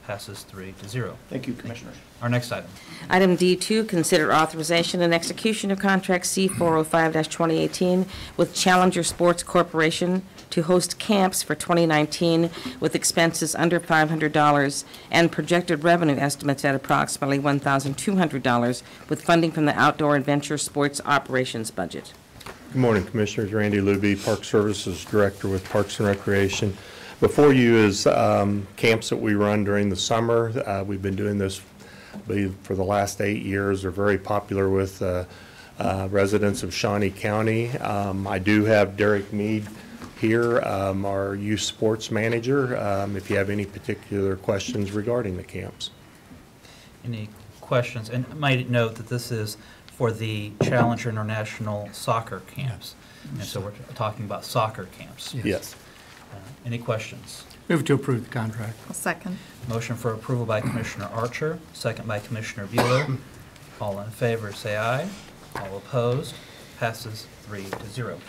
Passes 3-0. Thank you, Commissioners. Our next item. Item D2, consider authorization and execution of contract C405-2018 with Challenger Sports Corporation to host camps for 2019 with expenses under $500 and projected revenue estimates at approximately $1,200 with funding from the Outdoor Adventure Sports Operations budget. Good morning, Commissioners. Randy Luby, Park Services Director with Parks and Recreation. Before you is camps that we run during the summer. We've been doing this for the last 8 years. They're very popular with residents of Shawnee County. I do have Derek Mead here, our youth sports manager, if you have any particular questions regarding the camps. Any questions? And I might note that this is for the Challenger International soccer camps. And so we're talking about soccer camps. Yes. Any questions? Move to approve the contract. I'll second. Motion for approval by Commissioner Archer, second by Commissioner Bueller. All in favor say aye. All opposed? Passes 3-0.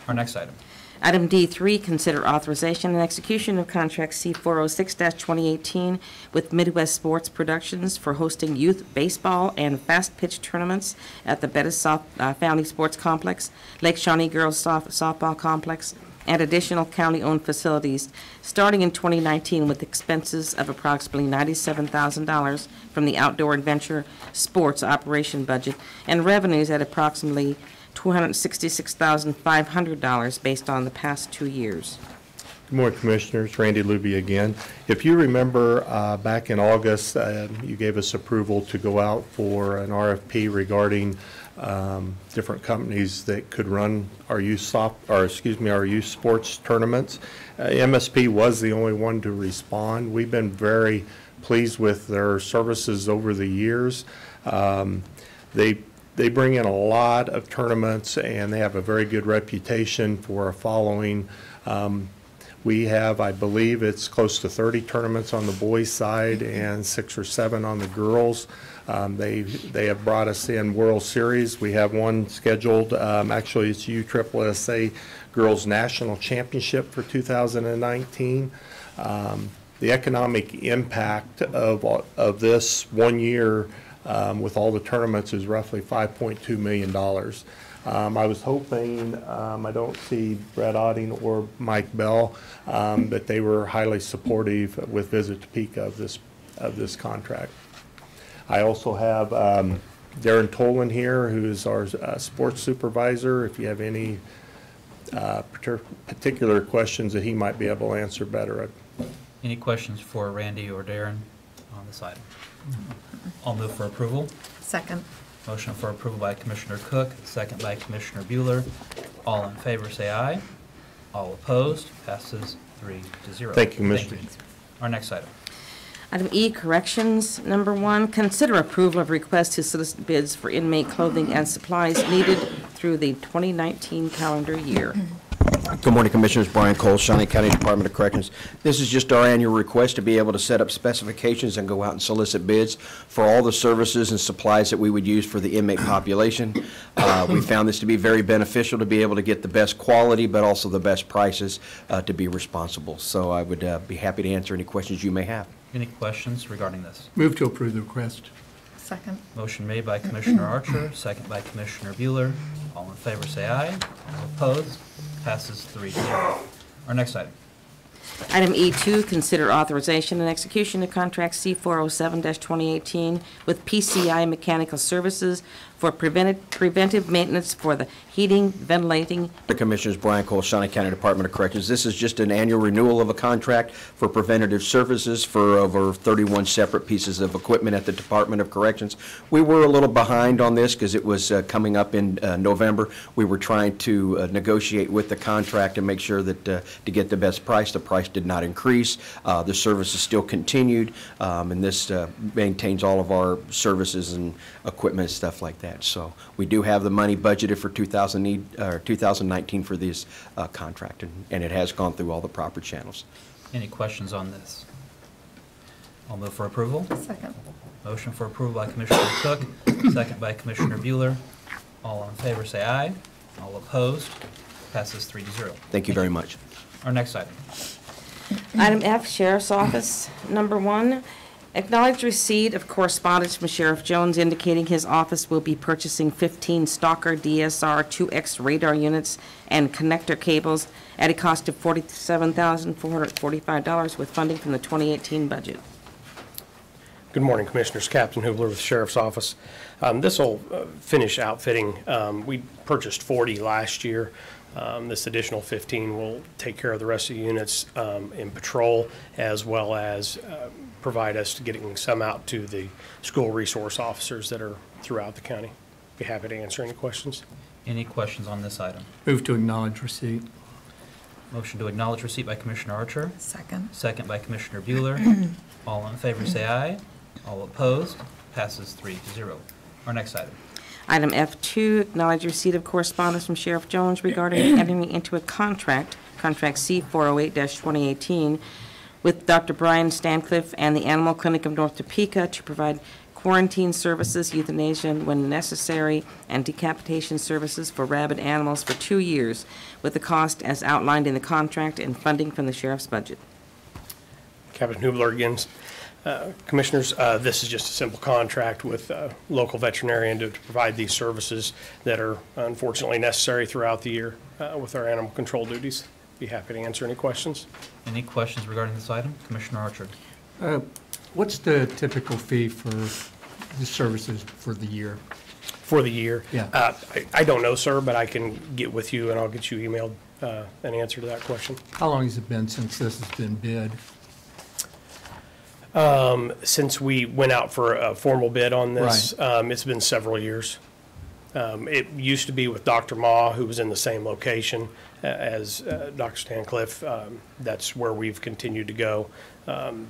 Our next item. Item D3, consider authorization and execution of contract C406-2018 with Midwest Sports Productions for hosting youth baseball and fast pitch tournaments at the Bettis Family Sports Complex, Lake Shawnee Girls Softball Complex, and additional county-owned facilities starting in 2019 with expenses of approximately $97,000 from the Outdoor Adventure Sports Operation budget and revenues at approximately $266,500 based on the past 2 years. Good morning, Commissioners. Randy Luby again. If you remember, back in August, you gave us approval to go out for an RFP regarding different companies that could run our youth sports tournaments. MSP was the only one to respond. We've been very pleased with their services over the years. They bring in a lot of tournaments, and they have a very good reputation for a following. We have, I believe, it's close to 30 tournaments on the boys' side and 6 or 7 on the girls. They have brought us in World Series. We have one scheduled. Actually, it's USSSA Girls National Championship for 2019. The economic impact of this 1 year with all the tournaments is roughly $5.2 million. I was hoping, I don't see Brett Otting or Mike Bell, but they were highly supportive with Visit Topeka of this contract. I also have Darren Tolan here, who is our sports supervisor. If you have any particular questions that he might be able to answer better. Any questions for Randy or Darren on this item? I'll move for approval. Second. Motion for approval by Commissioner Cook, second by Commissioner Bueller. All in favor say aye. All opposed, passes 3-0. Thank you, Mr. Our next item. Item E, corrections. Number 1, consider approval of request to solicit bids for inmate clothing and supplies needed through the 2019 calendar year. Good morning, Commissioners. Brian Cole, Shawnee County Department of Corrections. This is just our annual request to be able to set up specifications and go out and solicit bids for all the services and supplies that we would use for the inmate population. We found this to be very beneficial to be able to get the best quality, but also the best prices to be responsible. So I would be happy to answer any questions you may have. Any questions regarding this? Move to approve the request. Second. Motion made by Commissioner Archer, second by Commissioner Bueller. All in favor say aye. All opposed, passes 3-0. Our next item. Item E2, consider authorization and execution of contract C407-2018 with PCI Mechanical Services for preventive maintenance for the heating, ventilating. The Commissioners, Brian Cole, Shawnee County Department of Corrections. This is just an annual renewal of a contract for preventative services for over 31 separate pieces of equipment at the Department of Corrections. We were a little behind on this because it was coming up in November. We were trying to negotiate with the contract and make sure that to get the best price. The price did not increase. The services still continued, and this maintains all of our services and equipment and stuff like that. So we do have the money budgeted for 2019 for this contract, and it has gone through all the proper channels. Any questions on this? I'll move for approval. Second. Motion for approval by Commissioner Cook, second by Commissioner Bueller. All in favor say aye. All opposed, passes 3-0. Thank you very much. Our next item. Item F, Sheriff's Office. Number 1, acknowledge receipt of correspondence from Sheriff Jones indicating his office will be purchasing 15 Stalker DSR 2X radar units and connector cables at a cost of $47,445 with funding from the 2018 budget. Good morning, Commissioners. Captain Hubler with the Sheriff's Office. This will finish outfitting. We purchased 40 last year. This additional 15 will take care of the rest of the units in patrol, as well as provide us to getting some out to the school resource officers that are throughout the county. Be happy to answer any questions. Any questions on this item? Move to acknowledge receipt. Motion to acknowledge receipt by Commissioner Archer. Second. Second by Commissioner Bueller. All in favor say aye. All opposed, passes 3-0. Our next item. Item F2, acknowledge receipt of correspondence from Sheriff Jones regarding entering into a contract C408-2018, with Dr. Brian Stancliffe and the Animal Clinic of North Topeka to provide quarantine services, euthanasia when necessary, and decapitation services for rabid animals for 2 years, with the cost as outlined in the contract and funding from the Sheriff's budget. Captain Hubler again. Commissioners, this is just a simple contract with a local veterinarian to provide these services that are unfortunately necessary throughout the year with our animal control duties. Be happy to answer any questions. Any questions regarding this item? Commissioner Archer. What's the typical fee for the services for the year? For the year? Yeah. I don't know, sir, but I can get with you and I'll get you emailed an answer to that question. How long has it been since this has been bid? Since we went out for a formal bid on this, Right. It's been several years. It used to be with Dr. Ma, who was in the same location as Dr. Stancliffe. That's where we've continued to go.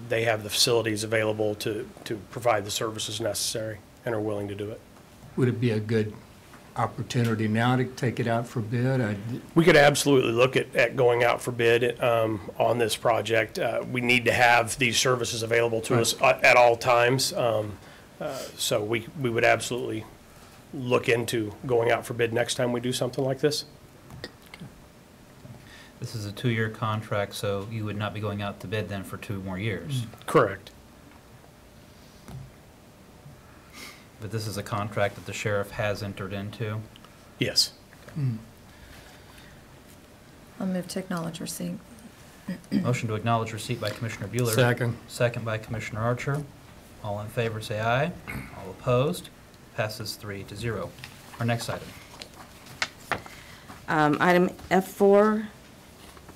They have the facilities available to provide the services necessary and are willing to do it. Would it be a good opportunity now to take it out for bid? We could absolutely look at going out for bid on this project. We need to have these services available to us at all times. So we would absolutely look into going out for bid next time we do something like this. This is a 2-year contract, so you would not be going out to bid then for 2 more years. Correct. But this is a contract that the sheriff has entered into? Yes. I'll move to acknowledge receipt. Motion to acknowledge receipt by Commissioner Bueller. Second. Second by Commissioner Archer. All in favor, say aye. All opposed? Passes 3-0. Our next item. Item F4,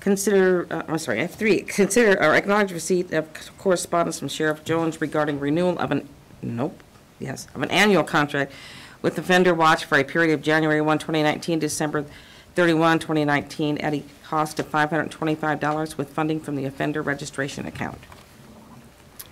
F3, consider or acknowledge receipt of correspondence from Sheriff Jones regarding renewal of an annual contract with Offender Watch for a period of January 1, 2019, December 31, 2019, at a cost of $525 with funding from the offender registration account.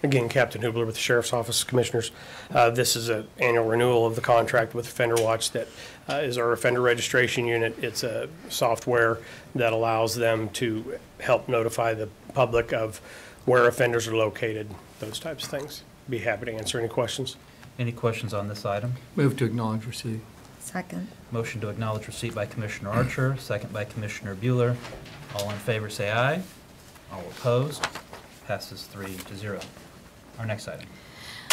Again, Captain Hubler with the Sheriff's Office, Commissioners. This is an annual renewal of the contract with Offender Watch that is our offender registration unit. It's a software that allows them to help notify the public of where offenders are located, those types of things. Be happy to answer any questions. Any questions on this item? Move to acknowledge receipt. Second. Motion to acknowledge receipt by Commissioner Archer, second by Commissioner Bueller. All in favor, say aye. All opposed? Passes 3-0. Our next item.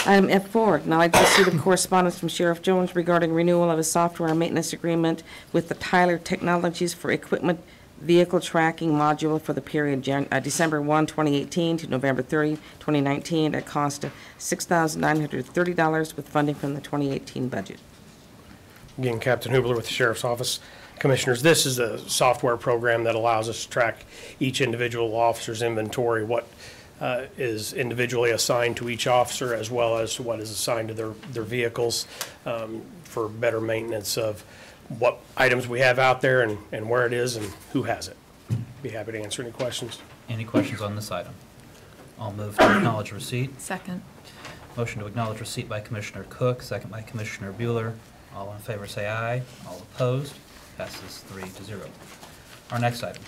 Item F4, acknowledge receipt of correspondence from Sheriff Jones regarding renewal of a software maintenance agreement with the Tyler Technologies for equipment vehicle tracking module for the period December 1, 2018 to November 30, 2019 at a cost of $6,930 with funding from the 2018 budget. Again, Captain Hubler with the Sheriff's Office. Commissioners, this is a software program that allows us to track each individual officer's inventory, what is individually assigned to each officer, as well as what is assigned to their vehicles, for better maintenance of what items we have out there and where it is and who has it. Be happy to answer any questions. Any questions on this item? I'll move to acknowledge receipt. Second. Motion to acknowledge receipt by Commissioner Cook, second by Commissioner Bueller. All in favor, say aye. All opposed? Passes 3-0. Our next item.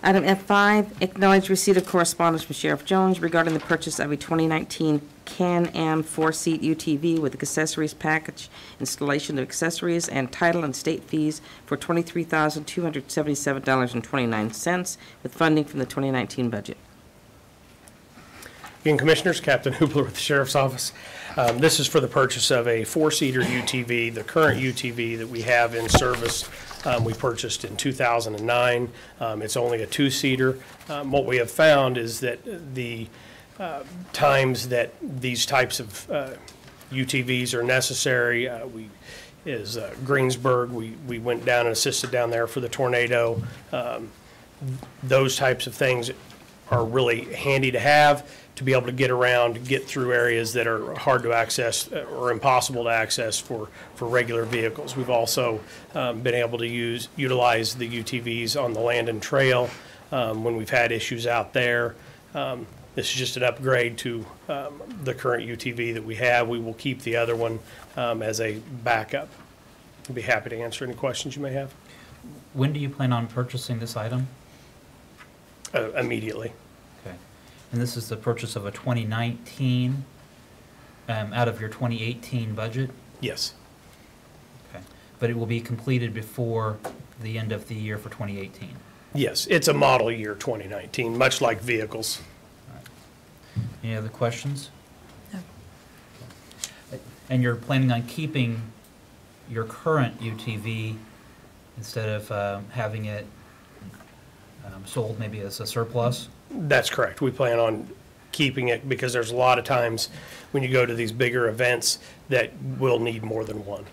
Item F5, acknowledge receipt of correspondence from Sheriff Jones regarding the purchase of a 2019 Can-Am 4-seat UTV with accessories package, installation of accessories, and title and state fees for $23,277.29 with funding from the 2019 budget. Again, Commissioners, Captain Hubler with the Sheriff's Office. This is for the purchase of a 4-seater UTV. The current UTV that we have in service, we purchased in 2009. It's only a 2-seater. What we have found is that the times that these types of UTVs are necessary, Greensburg, we went down and assisted down there for the tornado. Those types of things are really handy to have, to be able to get around, get through areas that are hard to access or impossible to access for regular vehicles. We've also been able to utilize the UTVs on the land and trail when we've had issues out there. This is just an upgrade to the current UTV that we have. We will keep the other one as a backup. I'd be happy to answer any questions you may have. When do you plan on purchasing this item? Immediately. Okay. And this is the purchase of a 2019 out of your 2018 budget? Yes. Okay. But it will be completed before the end of the year for 2018? Yes, it's a model year 2019, much like vehicles. All right. Any other questions? No. And you're planning on keeping your current UTV instead of having it sold maybe as a surplus? That's correct. We plan on keeping it because there's a lot of times when you go to these bigger events that we'll need more than one.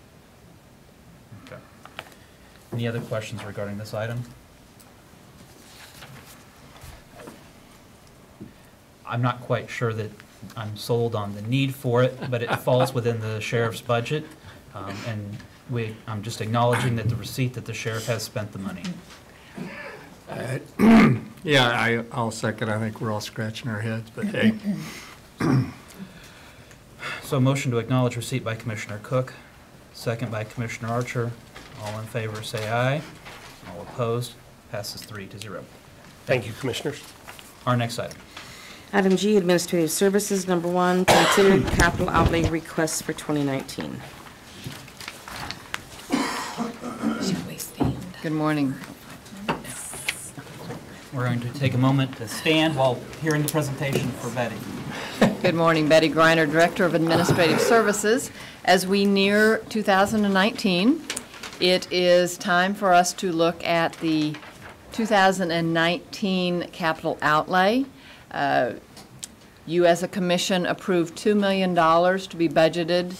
Okay. Any other questions regarding this item? I'm not quite sure that I'm sold on the need for it, but it falls within the sheriff's budget. And I'm just acknowledging that the receipt that the sheriff has spent the money. Yeah, I'll second. I think we're all scratching our heads, but hey. So motion to acknowledge receipt by Commissioner Cook, second by Commissioner Archer. All in favor, say aye. All opposed, passes 3-0. Thank you, Commissioners. Our next item. Item G, Administrative Services, number 1, considered capital outlay requests for 2019. Good morning. We're going to take a moment to stand while hearing the presentation for Betty. Good morning, Betty Griner, Director of Administrative Services. As we near 2019, it is time for us to look at the 2019 capital outlay. You as a commission approved $2 million to be budgeted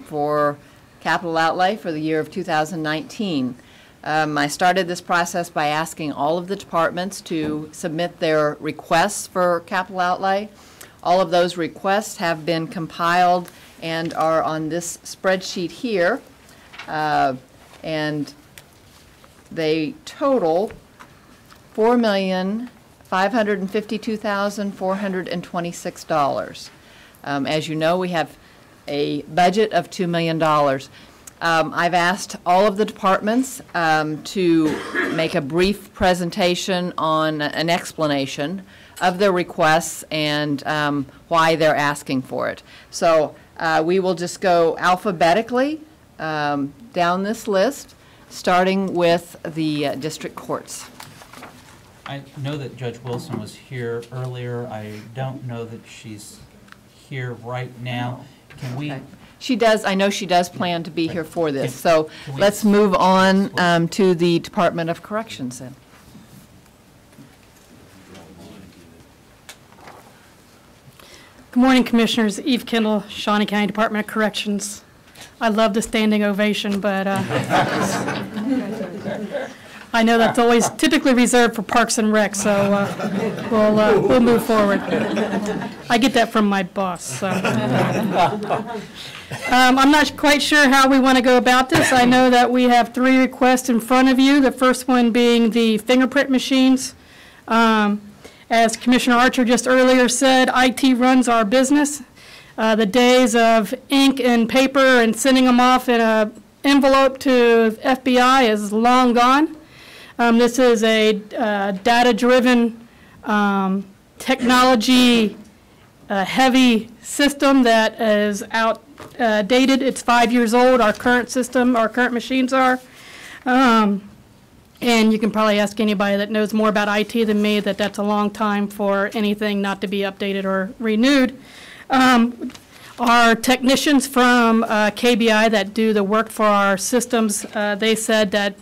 for capital outlay for the year of 2019. I started this process by asking all of the departments to submit their requests for capital outlay. All of those requests have been compiled and are on this spreadsheet here. And they total $4,552,426. As you know, we have a budget of $2 million. I've asked all of the departments to make a brief presentation on an explanation of their requests and why they're asking for it. So we will just go alphabetically down this list, starting with the district courts. I know that Judge Wilson was here earlier. I don't know that she's here right now. Can we? Okay. She does, I know she does plan to be here for this. So let's move on to the Department of Corrections then. Good morning, Commissioners. Eve Kendall, Shawnee County Department of Corrections. I love the standing ovation, but I know that's always typically reserved for Parks and Rec, so we'll move forward. I get that from my boss. So. I'm not quite sure how we want to go about this. I know that we have 3 requests in front of you, the first one being the fingerprint machines. As Commissioner Archer just earlier said, IT runs our business. The days of ink and paper and sending them off in an envelope to FBI is long gone. This is a data-driven, technology-heavy system that is outdated. It's 5 years old. Our current system, our current machines are. And you can probably ask anybody that knows more about IT than me that that's a long time for anything not to be updated or renewed. Our technicians from KBI that do the work for our systems, they said that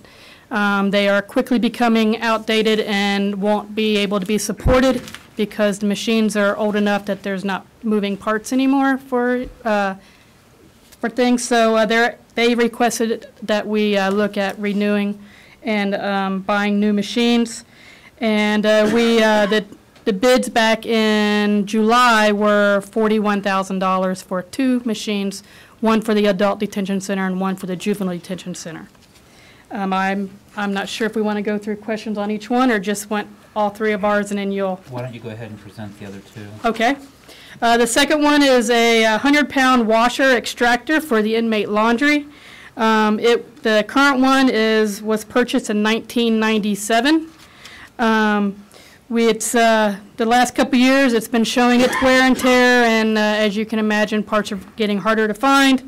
they are quickly becoming outdated and won't be able to be supported because the machines are old enough that there's not moving parts anymore for things. So they requested that we look at renewing and buying new machines. And the bids back in July were $41,000 for 2 machines, one for the adult detention center and one for the juvenile detention center. I'm not sure if we want to go through questions on each one or just want all 3 of ours and then you'll. Why don't you go ahead and present the other 2? Okay. The second one is a 100-pound washer extractor for the inmate laundry. The current one was purchased in 1997. It's the last couple of years it's been showing its wear and tear, and as you can imagine, parts are getting harder to find.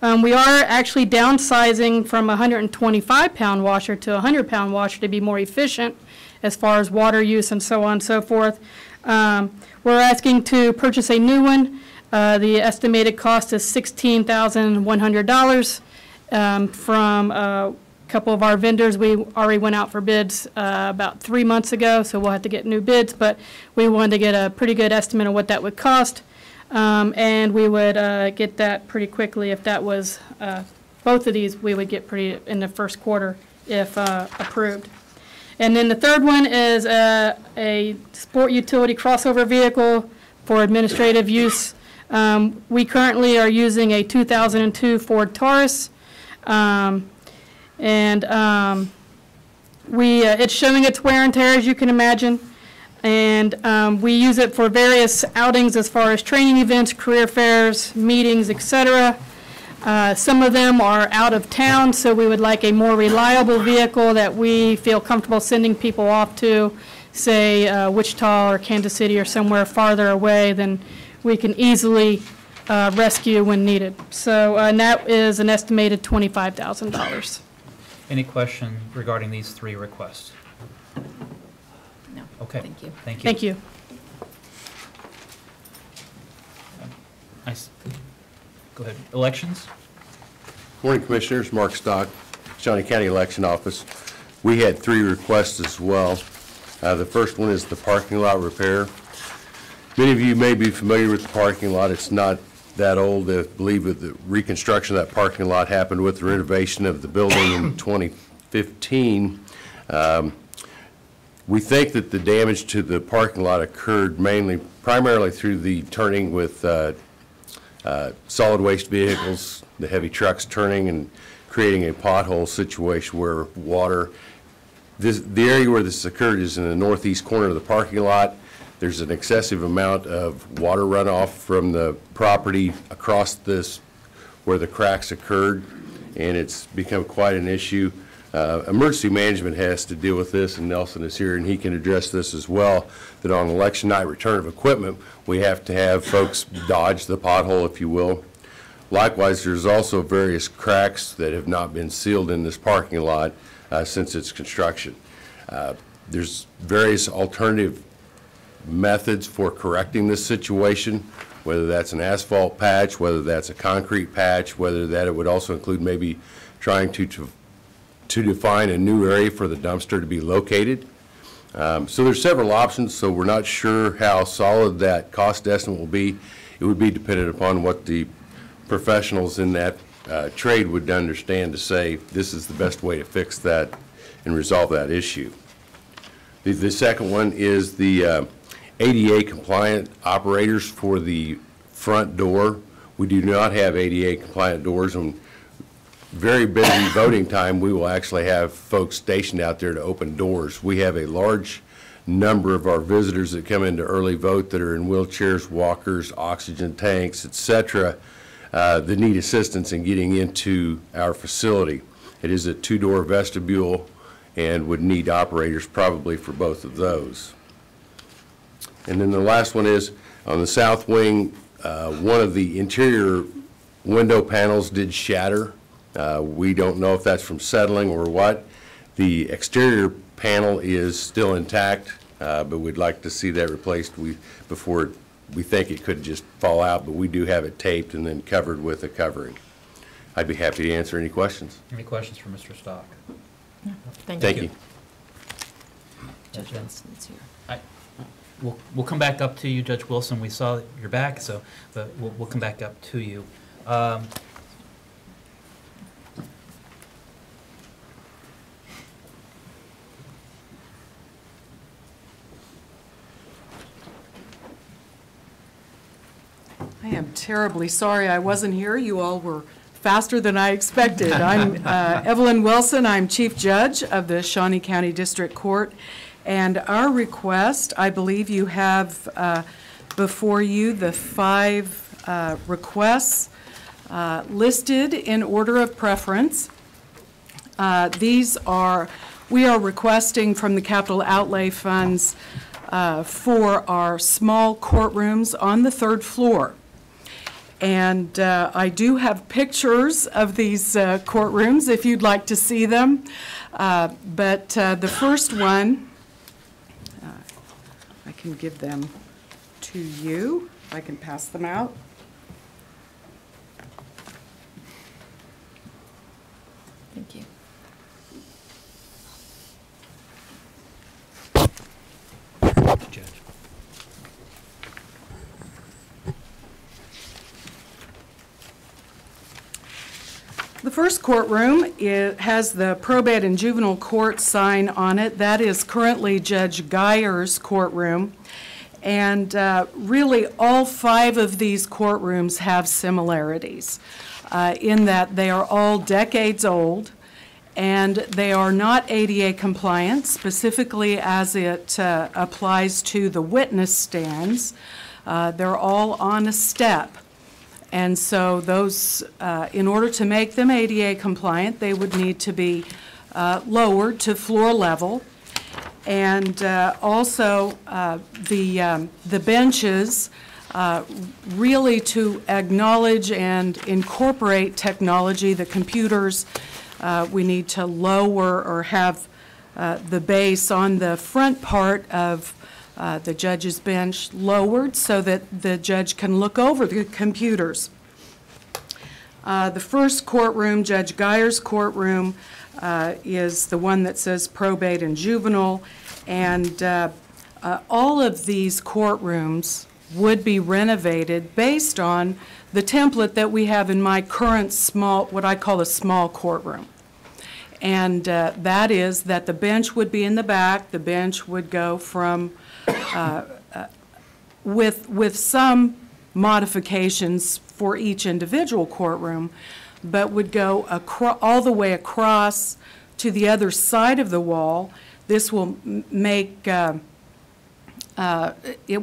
We are actually downsizing from a 125-pound washer to a 100-pound washer to be more efficient as far as water use and so on and so forth. We're asking to purchase a new one. The estimated cost is $16,100. From a couple of our vendors. We already went out for bids about 3 months ago, so we'll have to get new bids, but we wanted to get a pretty good estimate of what that would cost, and we would get that pretty quickly. If that was both of these, we would get pretty in the first quarter if approved. And then the third one is a sport utility crossover vehicle for administrative use. We currently are using a 2002 Ford Taurus. It's showing its wear and tear, as you can imagine. And we use it for various outings as far as training events, career fairs, meetings, etc. Some of them are out of town, so we would like a more reliable vehicle that we feel comfortable sending people off to, say Wichita or Kansas City or somewhere farther away than we can easily rescue when needed. So and that is an estimated $25,000. Any question regarding these three requests? No. Okay. Thank you. Thank you. Thank you. Nice. Go ahead. Elections? Morning, Commissioners. Mark Stock, Shawnee County Election Office. We had three requests as well. The first one is the parking lot repair. Many of you may be familiar with the parking lot. It's not that old. I believe that the reconstruction of that parking lot happened with the renovation of the building in 2015. We think that the damage to the parking lot occurred primarily through the turning with solid waste vehicles, the heavy trucks turning and creating a pothole situation where water, the area where this occurred is in the northeast corner of the parking lot. There's an excessive amount of water runoff from the property across this where the cracks occurred, and it's become quite an issue. Emergency management has to deal with this, and Nelson is here and he can address this as well, that on election night return of equipment, we have to have folks dodge the pothole, if you will. Likewise, there's also various cracks that have not been sealed in this parking lot since its construction. There's various alternative methods for correcting this situation, whether that's an asphalt patch, whether that's a concrete patch, whether that it would also include maybe trying to define a new area for the dumpster to be located. So there's several options, so we're not sure how solid that cost estimate will be. It would be dependent upon what the professionals in that trade would understand to say this is the best way to fix that and resolve that issue. The second one is the ADA compliant operators for the front door. We do not have ADA compliant doors. On very busy voting time, we will actually have folks stationed out there to open doors. We have a large number of our visitors that come into early vote that are in wheelchairs, walkers, oxygen tanks, etc., that need assistance in getting into our facility. It is a two-door vestibule and would need operators probably for both of those. And then the last one is on the south wing, one of the interior window panels did shatter. We don't know if that's from settling or what. The exterior panel is still intact, but we'd like to see that replaced before we think it could just fall out, but we do have it taped and then covered with a covering. I'd be happy to answer any questions. Any questions for Mr. Stock? Thank you. Judge Wilson's here. We'll come back up to you, Judge Wilson. We saw your back, so but we'll come back up to you. I am terribly sorry I wasn't here. You all were faster than I expected. I'm Evelyn Wilson. I'm Chief Judge of the Shawnee County District Court. And our request, I believe you have before you the 5 requests listed in order of preference. We are requesting from the capital outlay funds for our small courtrooms on the 3rd floor. And I do have pictures of these courtrooms if you'd like to see them. But the first one, I can give them to you. I can pass them out. Thank you. Judge. The first courtroom has the probate and juvenile court sign on it. That is currently Judge Geyer's courtroom. And really all 5 of these courtrooms have similarities. in that they are all decades old, and they are not ADA compliant, specifically as it applies to the witness stands. They're all on a step. And so those, in order to make them ADA compliant, they would need to be lowered to floor level. And also the benches, really to acknowledge and incorporate technology, the computers, we need to lower or have the base on the front part of the judge's bench lowered so that the judge can look over the computers. The first courtroom, Judge Geyer's courtroom, is the one that says probate and juvenile, and all of these courtrooms would be renovated based on the template that we have in my current small, what I call a small courtroom. And that is that the bench would be in the back, the bench would go from with some modifications for each individual courtroom, but would go all the way across to the other side of the wall. This will make, it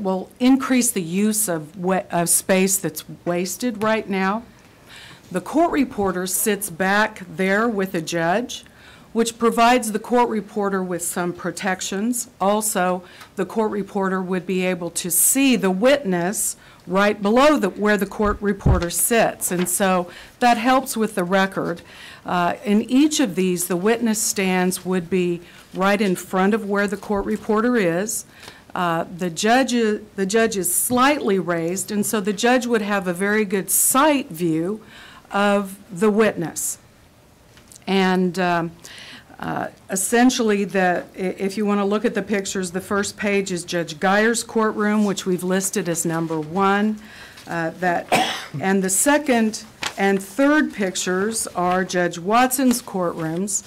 will increase the use of space that's wasted right now. The court reporter sits back there with a judge, which provides the court reporter with some protections. Also, the court reporter would be able to see the witness right below where the court reporter sits, and so that helps with the record. In each of these, the witness stands would be right in front of where the court reporter is. The judge is slightly raised, and so the judge would have a very good sight view of the witness. And essentially, if you want to look at the pictures, the first page is Judge Geyer's courtroom, which we've listed as number 1. And the second and third pictures are Judge Watson's courtrooms.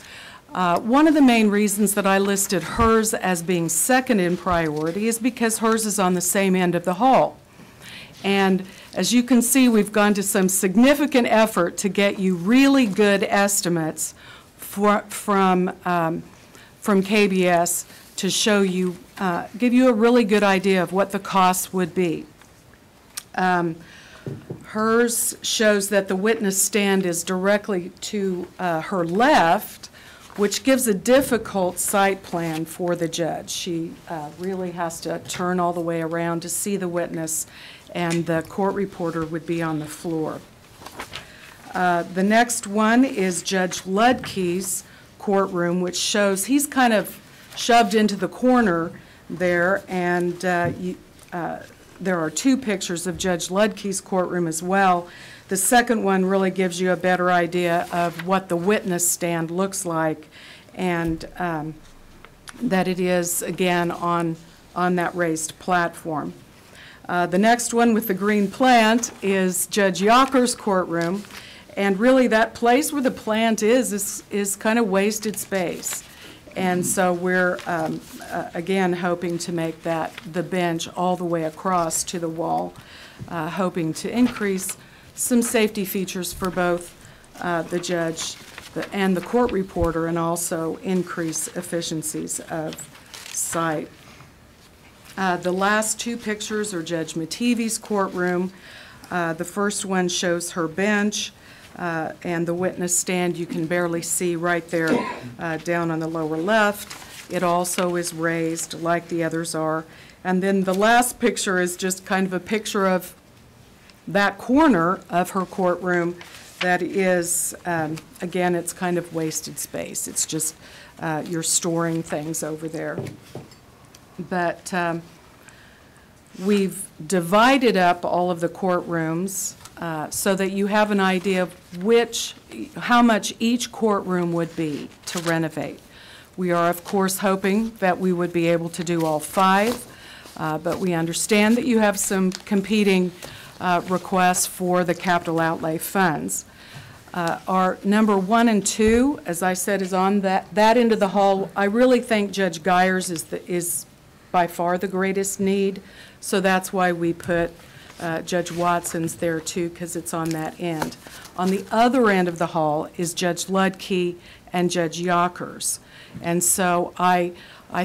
One of the main reasons that I listed hers as being second in priority is because hers is on the same end of the hall. And as you can see, we've gone to some significant effort to get you really good estimates from KBS to show you, give you a really good idea of what the costs would be. Hers shows that the witness stand is directly to her left, which gives a difficult sight plan for the judge. She really has to turn all the way around to see the witness, and the court reporter would be on the floor. The next one is Judge Ludke's courtroom, which shows he's kind of shoved into the corner there, and there are 2 pictures of Judge Ludke's courtroom as well. The second one really gives you a better idea of what the witness stand looks like, and that it is, again, on that raised platform. The next one with the green plant is Judge Yocker's courtroom. And really, that place where the plant is kind of wasted space. And so we're, again, hoping to make that the bench all the way across to the wall, hoping to increase some safety features for both the judge and the court reporter, and also increase efficiencies of sight. The last 2 pictures are Judge Mativi's courtroom. The first one shows her bench. And the witness stand you can barely see right there down on the lower left. It also is raised like the others are. And then the last picture is just kind of a picture of that corner of her courtroom that is, again, it's kind of wasted space. It's just you're storing things over there. But we've divided up all of the courtrooms so that you have an idea of how much each courtroom would be to renovate. We are, of course, hoping that we would be able to do all 5, but we understand that you have some competing requests for the capital outlay funds. Our number 1 and 2, as I said, is on that end of the hall. I really think Judge Geyer's is by far the greatest need, so that's why we put Judge Watson's there too, because it's on that end. On the other end of the hall is Judge Ludke and Judge Yockers. And so I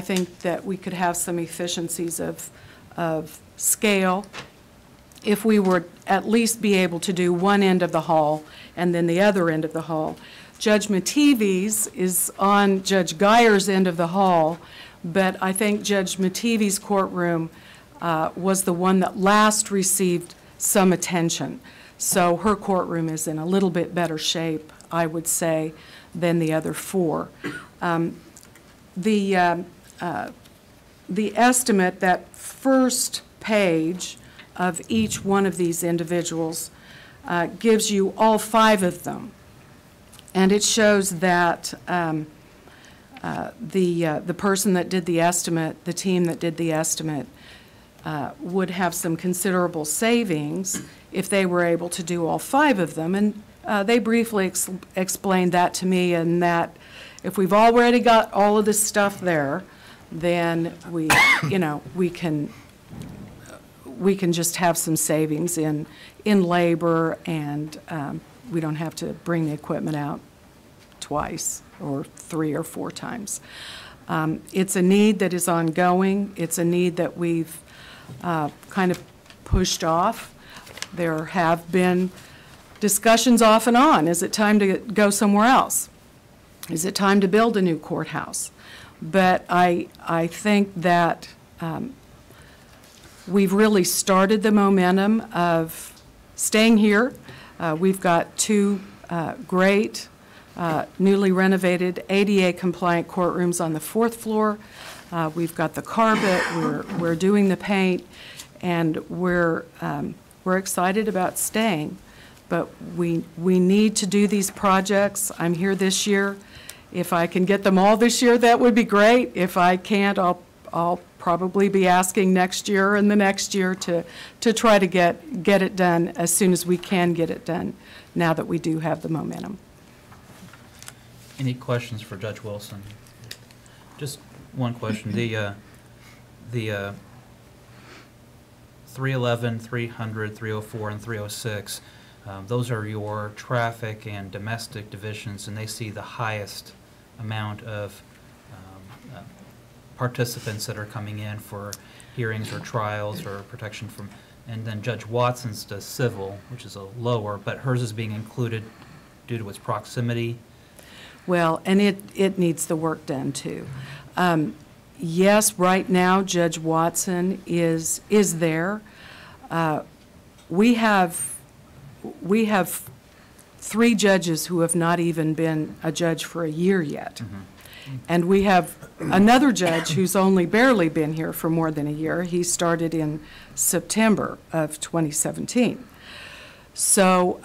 think that we could have some efficiencies of scale if we would at least be able to do one end of the hall and then the other end of the hall. Judge Mativi's is on Judge Geyer's end of the hall, but I think Judge Mativi's courtroom was the one that last received some attention. So her courtroom is in a little bit better shape, I would say, than the other four. The estimate, that first page of each one of these individuals, gives you all 5 of them. And it shows that the person that did the estimate, the team that did the estimate, would have some considerable savings if they were able to do all 5 of them. And they briefly explained that to me, and that if we've already got all of this stuff there, then we can just have some savings in labor, and we don't have to bring the equipment out twice or 3 or 4 times. It's a need that is ongoing. It's a need that we've kind of pushed off. There have been discussions off and on. Is it time to go somewhere else? Is it time to build a new courthouse? But I think that we've really started the momentum of staying here. We've got 2 great newly renovated ADA-compliant courtrooms on the 4th floor. We've got the carpet. We're doing the paint, and we're excited about staying. But we need to do these projects. I'm here this year. If I can get them all this year, that would be great. If I can't, I'll probably be asking next year and the next year to try to get it done as soon as we can get it done, now that we do have the momentum. Any questions for Judge Wilson? Just one question. The 311, 300, 304, and 306, those are your traffic and domestic divisions, and they see the highest amount of participants that are coming in for hearings or trials or protection from, and then Judge Watson's does civil, which is a lower, but hers is being included due to its proximity. Well, and it needs the work done too. Yes, right now Judge Watson is there. We have 3 judges who have not even been a judge for a year yet. Mm-hmm. And we have another judge who's only barely been here for more than a year. He started in September of 2017. So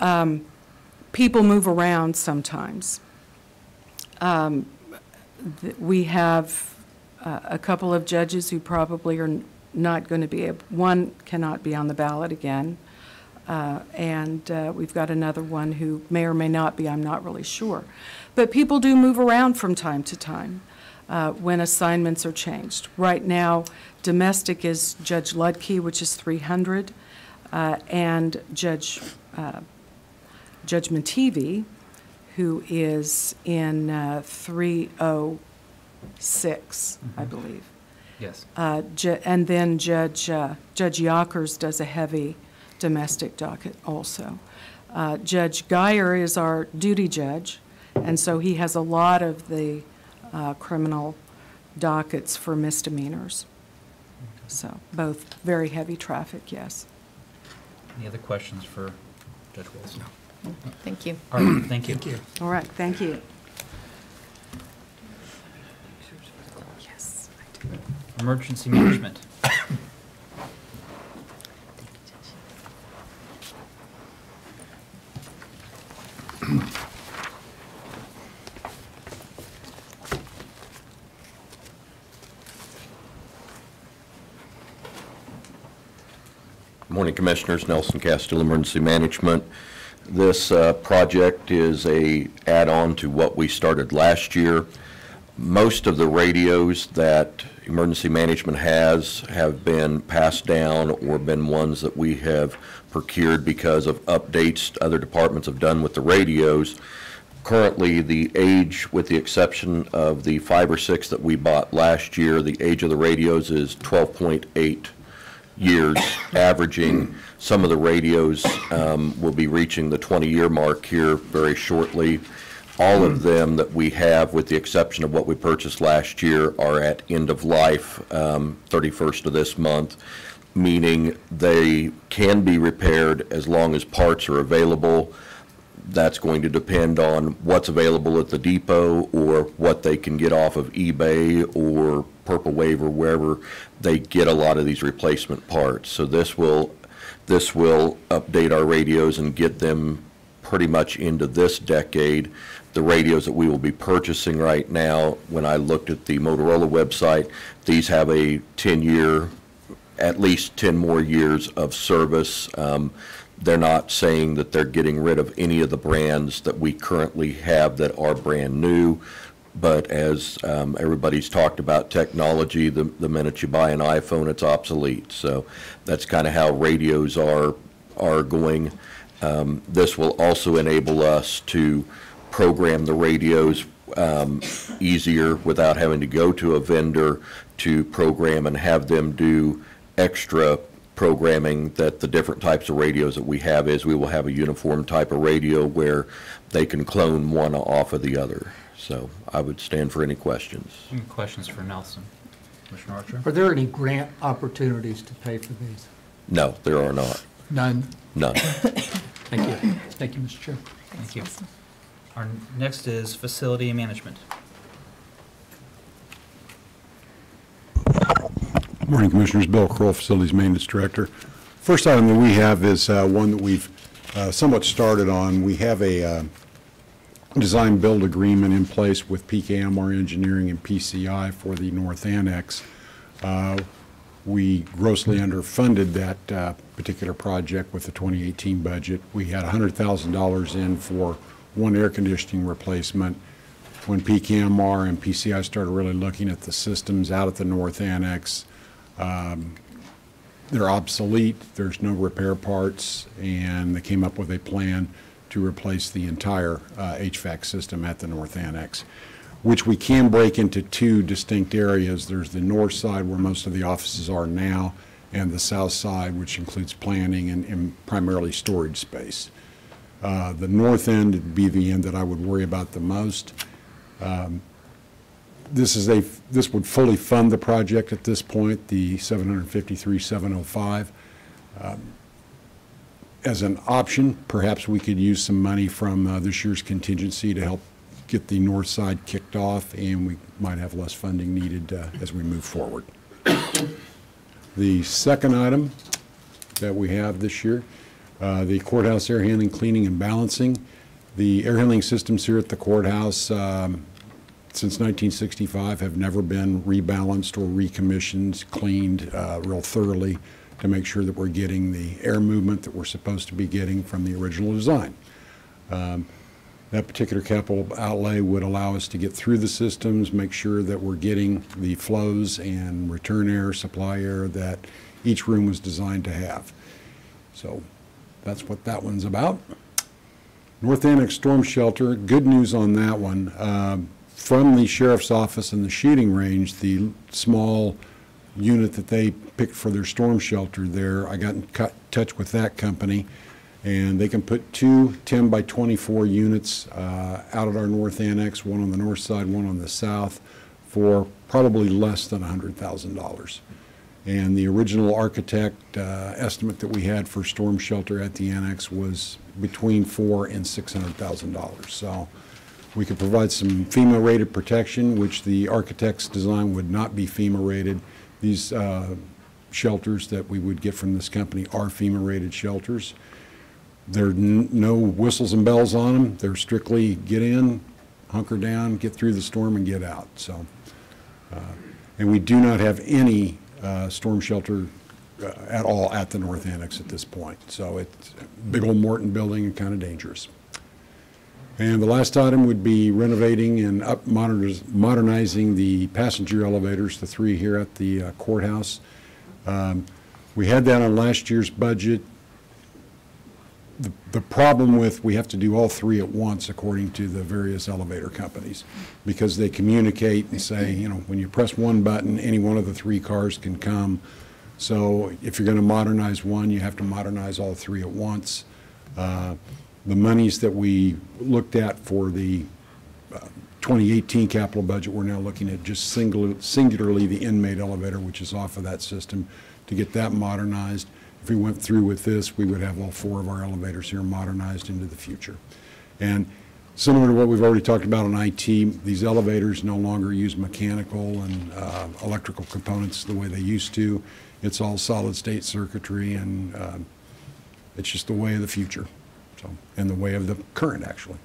people move around sometimes. We have a couple of judges who probably are not going to be able, one cannot be on the ballot again, and we've got another one who may or may not be, I'm not really sure. But people do move around from time to time when assignments are changed. Right now, domestic is Judge Ludke, which is 300, and Judge Mativi, who is in 306, I believe. Yes. And then Judge Yockers does a heavy domestic docket also. Judge Geyer is our duty judge, and so he has a lot of the criminal dockets for misdemeanors. So both very heavy traffic, yes. Any other questions for Judge Wilson? Thank you. All right, thank you. All right, thank you. Yes, I do. Emergency management. Good morning, Commissioners. Nelson Castile, Emergency Management. This project is a add-on to what we started last year. Most of the radios that emergency management have been passed down or been ones that we have procured because of updates other departments have done with the radios. Currently, the age, with the exception of the 5 or 6 that we bought last year, the age of the radios is 12.8 years, averaging. Some of the radios will be reaching the 20-year mark here very shortly. All of them that we have, with the exception of what we purchased last year, are at end of life, 31st of this month, meaning they can be repaired as long as parts are available. That's going to depend on what's available at the depot or what they can get off of eBay or Purple Wave or wherever they get a lot of these replacement parts. So this will update our radios and get them pretty much into this decade. The radios that we will be purchasing right now, when I looked at the Motorola website, these have a 10-year, at least 10 more years of service. They're not saying that they're getting rid of any of the brands that we currently have that are brand new, but as everybody's talked about technology, the minute you buy an iPhone, it's obsolete. So that's kind of how radios are going. This will also enable us to program the radios easier without having to go to a vendor to program and have them do extra programming that the different types of radios that we have is. We will have a uniform type of radio where they can clone one off of the other. So I would stand for any questions. Any questions for Nelson? Commissioner Archer? Are there any grant opportunities to pay for these? No, there are not. None? None. Thank you. Thank you, Mr. Chair. Thank you. Our next is facility management. Morning, Commissioners. Bill Kroll, Facilities Maintenance Director. First item that we have is one that we've somewhat started on. We have a design-build agreement in place with PKMR Engineering and PCI for the North Annex. We grossly underfunded that particular project with the 2018 budget. We had $100,000 in for one air conditioning replacement. When PKMR and PCI started really looking at the systems out at the North Annex, they're obsolete, there's no repair parts, and they came up with a plan to replace the entire HVAC system at the North Annex, which we can break into 2 distinct areas. There's the north side where most of the offices are now, and the south side, which includes planning and primarily storage space. The north end would be the end that I would worry about the most. This would fully fund the project at this point, the $753,705. As an option, perhaps we could use some money from this year's contingency to help get the north side kicked off, and we might have less funding needed as we move forward. The second item that we have this year, the courthouse air handling, cleaning, and balancing. The air handling systems here at the courthouse since 1965 have never been rebalanced or recommissioned, cleaned real thoroughly to make sure that we're getting the air movement that we're supposed to be getting from the original design. That particular capital outlay would allow us to get through the systems, make sure that we're getting the flows and return air, supply air that each room was designed to have. So that's what that one's about. North Annex Storm Shelter, good news on that one. From the Sheriff's Office and the shooting range, the small unit that they picked for their storm shelter there, I got in touch with that company, and they can put 2 10 by 24 units out at our North Annex, one on the north side, one on the south, for probably less than $100,000. And the original architect estimate that we had for storm shelter at the annex was between $400,000 and $600,000. So we could provide some FEMA-rated protection, which the architect's design would not be FEMA-rated. These shelters that we would get from this company are FEMA-rated shelters. There are no whistles and bells on them. They're strictly get in, hunker down, get through the storm, and get out. So, and we do not have any storm shelter at all at the North Annex at this point. So it's a big old Morton building and kind of dangerous. And the last item would be renovating and modernizing the passenger elevators, the 3 here at the courthouse. We had that on last year's budget. The problem with, we have to do all 3 at once according to the various elevator companies, because they communicate and say, you know, when you press one button, any one of the 3 cars can come. So if you're going to modernize one, you have to modernize all 3 at once. The monies that we looked at for the 2018 capital budget, we're now looking at just singularly the inmate elevator, which is off of that system, to get that modernized. If we went through with this, we would have all 4 of our elevators here modernized into the future. And similar to what we've already talked about on IT, these elevators no longer use mechanical and electrical components the way they used to. It's all solid-state circuitry, and it's just the way of the future, so, and the way of the current, actually.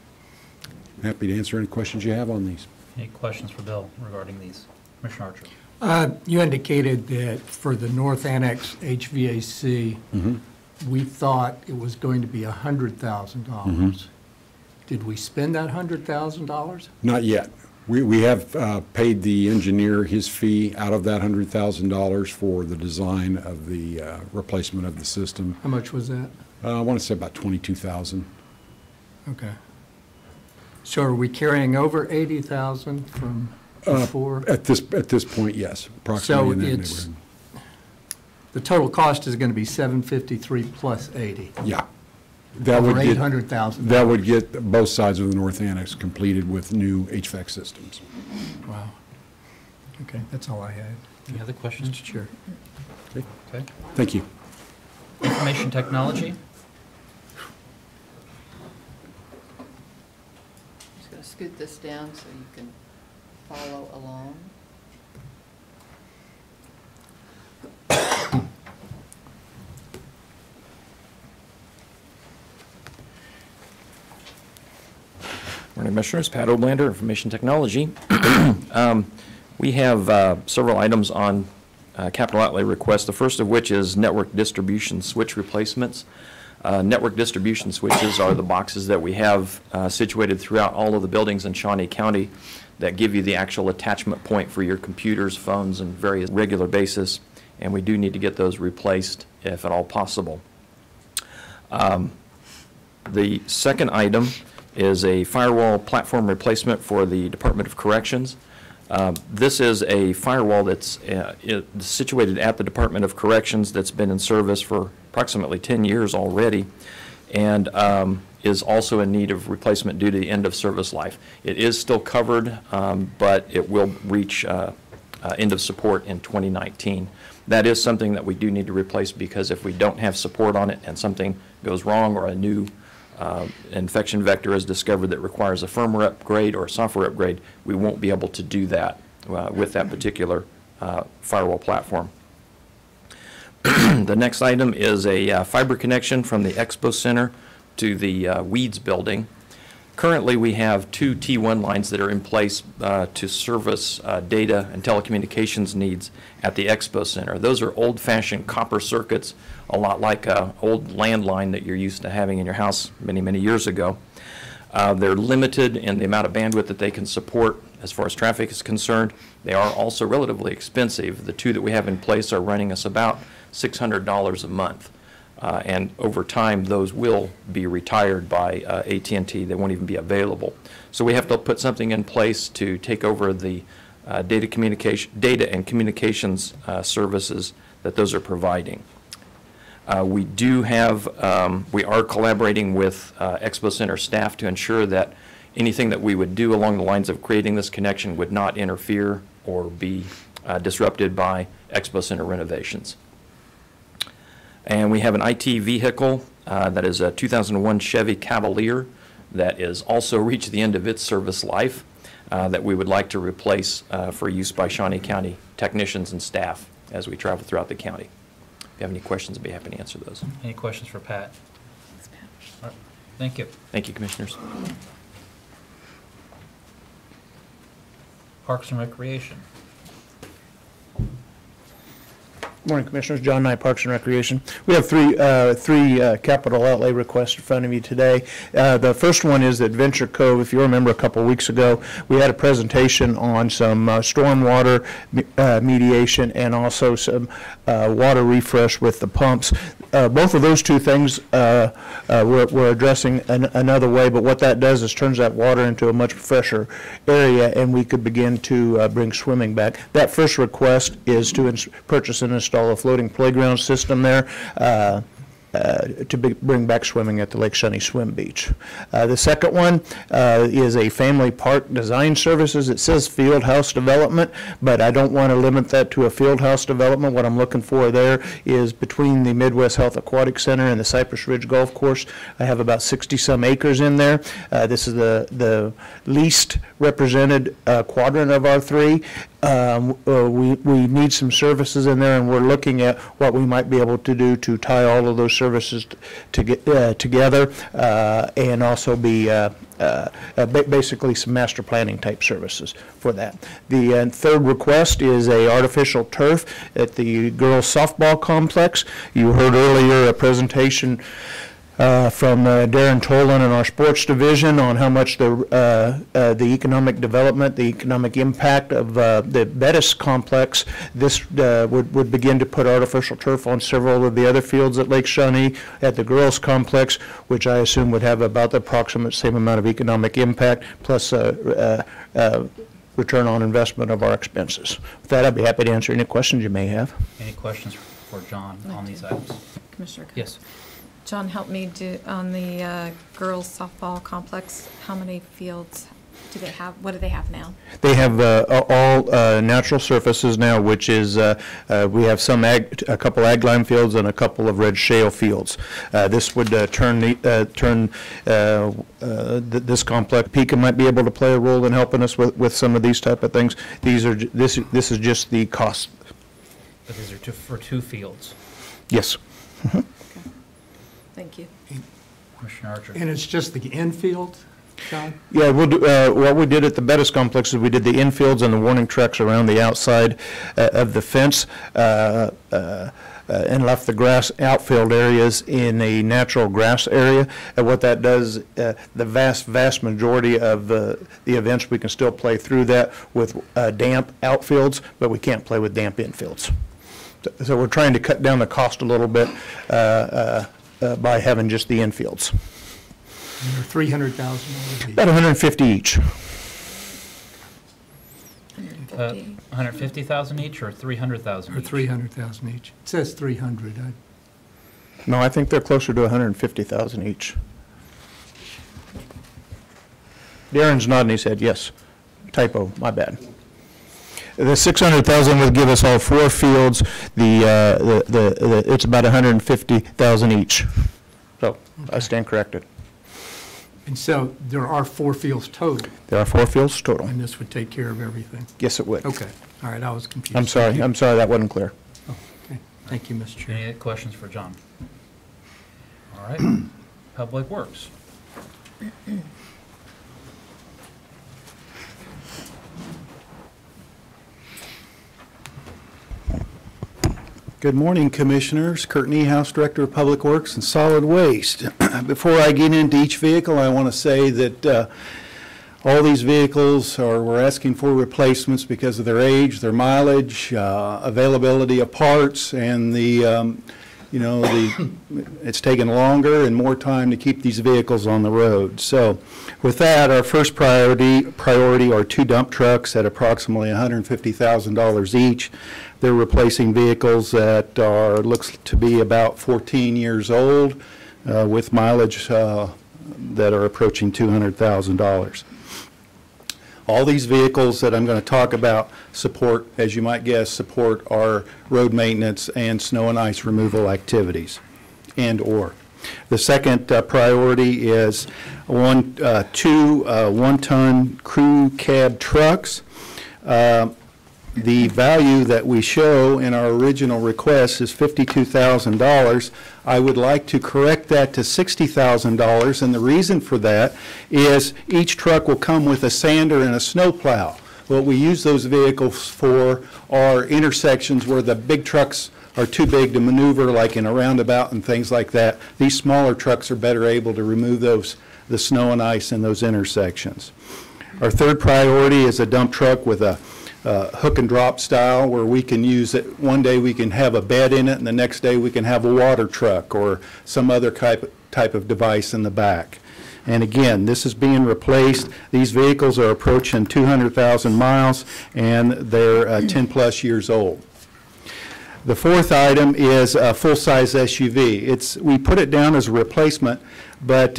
Happy to answer any questions you have on these. Any questions for Bill regarding these? Commissioner Archer. You indicated that for the North Annex HVAC, we thought it was going to be $100,000. Did we spend that $100,000? Not yet. We have paid the engineer his fee out of that $100,000 for the design of the replacement of the system. How much was that? I want to say about $22,000. Okay. So are we carrying over $80,000 from before? At this point, yes, approximately in that it's, neighborhood. the total cost is going to be $753 plus 80. Yeah. That Over would get $800,000. That would get both sides of the North Annex completed with new HVAC systems. Wow. Okay, that's all I had. Any other questions? Mr. Chair. Okay. Thank you. Information technology. Just going to scoot this down so you can follow along. Morning, Commissioners. Pat Oblander, Information Technology. We have several items on capital outlay requests, the first of which is network distribution switch replacements. Network distribution switches are the boxes that we have situated throughout all of the buildings in Shawnee County that give you the actual attachment point for your computers, phones, and various regular basis, and we do need to get those replaced if at all possible. The second item is a firewall platform replacement for the Department of Corrections. This is a firewall that's situated at the Department of Corrections that's been in service for approximately 10 years already, and is also in need of replacement due to the end of service life. It is still covered, but it will reach end of support in 2019. That is something that we do need to replace, because if we don't have support on it and something goes wrong or a new infection vector is discovered that requires a firmware upgrade or a software upgrade, we won't be able to do that with that particular firewall platform. The next item is a fiber connection from the Expo Center to the Weeds building. Currently, we have 2 T1 lines that are in place to service data and telecommunications needs at the Expo Center. Those are old-fashioned copper circuits, a lot like an old landline that you're used to having in your house many, many years ago. They're limited in the amount of bandwidth that they can support as far as traffic is concerned. They are also relatively expensive. The 2 that we have in place are running us about $600 a month. And over time, those will be retired by AT&T. They won't even be available. So we have to put something in place to take over the data and communications services that those are providing. We are collaborating with Expo Center staff to ensure that anything that we would do along the lines of creating this connection would not interfere or be disrupted by Expo Center renovations. And we have an IT vehicle that is a 2001 Chevy Cavalier that is also reached the end of its service life that we would like to replace for use by Shawnee County technicians and staff as we travel throughout the county. If you have any questions, I'd be happy to answer those. Any questions for Pat? All right. Thank you. Thank you, Commissioners. Parks and Recreation. Morning, Commissioners. John Knight, Parks and Recreation. We have three capital outlay requests in front of you today. The first one is Adventure Cove. If you remember, a couple weeks ago, we had a presentation on some stormwater mediation and also some water refresh with the pumps. Both of those two things we're addressing another way, but what that does is turns that water into a much fresher area, and we could begin to bring swimming back. That first request is to purchase and install a floating playground system there to bring back swimming at the Lake Shawnee Swim Beach. The second one is a family park design services. It says field house development, but I don't want to limit that to a field house development. What I'm looking for there is between the Midwest Health Aquatic Center and the Cypress Ridge Golf Course. I have about 60-some acres in there. This is the least represented quadrant of our three. We need some services in there, and we're looking at what we might be able to do to tie all of those services together and also be basically some master planning type services for that. The third request is a artificial turf at the girls softball complex. You heard earlier a presentation from Darren Tolan in our sports division on how much the economic development, the economic impact of the Bettis complex. This would begin to put artificial turf on several of the other fields at Lake Shawnee at the girls complex, which I assume would have about the approximate same amount of economic impact plus return on investment of our expenses. With that, I'd be happy to answer any questions you may have. Any questions for John on these items? Commissioner Cook. Yes. John, help me on the girls softball complex. How many fields do they have? What do they have now? They have all natural surfaces now, which is we have a couple ag lime fields and a couple of red shale fields. This would turn this complex. PICA might be able to play a role in helping us with some of these type of things. This is just the cost. But these are for two fields. Yes. Mm-hmm. Thank you. Commissioner Archer. And it's just the infield, John? Yeah, we'll do, what we did at the Bettis complex is we did the infields and the warning tracks around the outside of the fence and left the grass outfield areas in a natural grass area. And what that does, the vast majority of the events, we can still play through that with damp outfields, but we can't play with damp infields. So we're trying to cut down the cost a little bit by having just the infields. And they're $300,000 each. About 150 each. 150,000 each or 300,000 Or each? 300,000 each. It says 300. No, I think they're closer to 150,000 each. Darren's nodding his head, yes. Typo, my bad. The 600,000 would give us all four fields. It's about 150,000 each. So okay. I stand corrected. And so there are four fields total? There are four fields total. And this would take care of everything? Yes, it would. Okay. All right, I was confused. I'm sorry that wasn't clear. Oh, okay. Thank you, Mr. Chair. Any questions for John? All right. Public Works. Good morning, Commissioners. Kurt Niehaus, Director of Public Works and Solid Waste. Before I get into each vehicle, I want to say that all these vehicles we're asking for replacements because of their age, their mileage, availability of parts, and it's taken longer and more time to keep these vehicles on the road. So with that, our first priority are two dump trucks at approximately $150,000 each. They're replacing vehicles that looks to be about 14 years old with mileage that are approaching $200,000. All these vehicles that I'm going to talk about support, as you might guess, our road maintenance and snow and ice removal activities and/or. The second priority is two one-ton crew cab trucks. The value that we show in our original request is $52,000. I would like to correct that to $60,000, and the reason for that is each truck will come with a sander and a snowplow. What we use those vehicles for are intersections where the big trucks are too big to maneuver, like in a roundabout and things like that, these smaller trucks are better able to remove the snow and ice in those intersections. Our third priority is a dump truck with a hook and drop style, where we can use it. One day we can have a bed in it, and the next day we can have a water truck or some other type of device in the back. And again, this is being replaced. These vehicles are approaching 200,000 miles, and they're 10-plus years old. The fourth item is a full-size SUV. We put it down as a replacement, but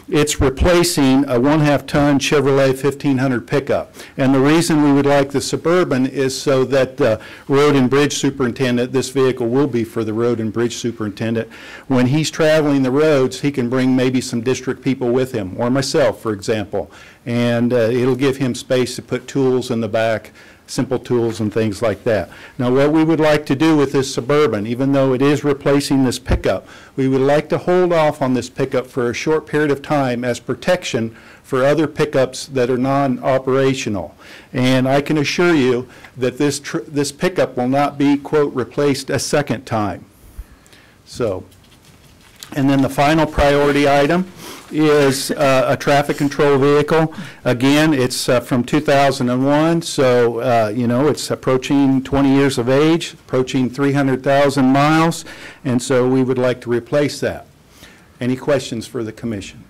it's replacing a 1/2 ton Chevrolet 1500 pickup. And the reason we would like the Suburban is so that the road and bridge superintendent, this vehicle will be for the road and bridge superintendent, when he's traveling the roads, he can bring maybe some district people with him, or myself, for example. And it'll give him space to put tools in the back, simple tools and things like that. Now, what we would like to do with this Suburban, even though it is replacing this pickup, we would like to hold off on this pickup for a short period of time as protection for other pickups that are non-operational. And I can assure you that this pickup will not be, quote, replaced a second time. So, and then the final priority item is a traffic control vehicle. Again, it's from 2001, so you know, it's approaching 20 years of age, approaching 300,000 miles, and so we would like to replace that. Any questions for the commission?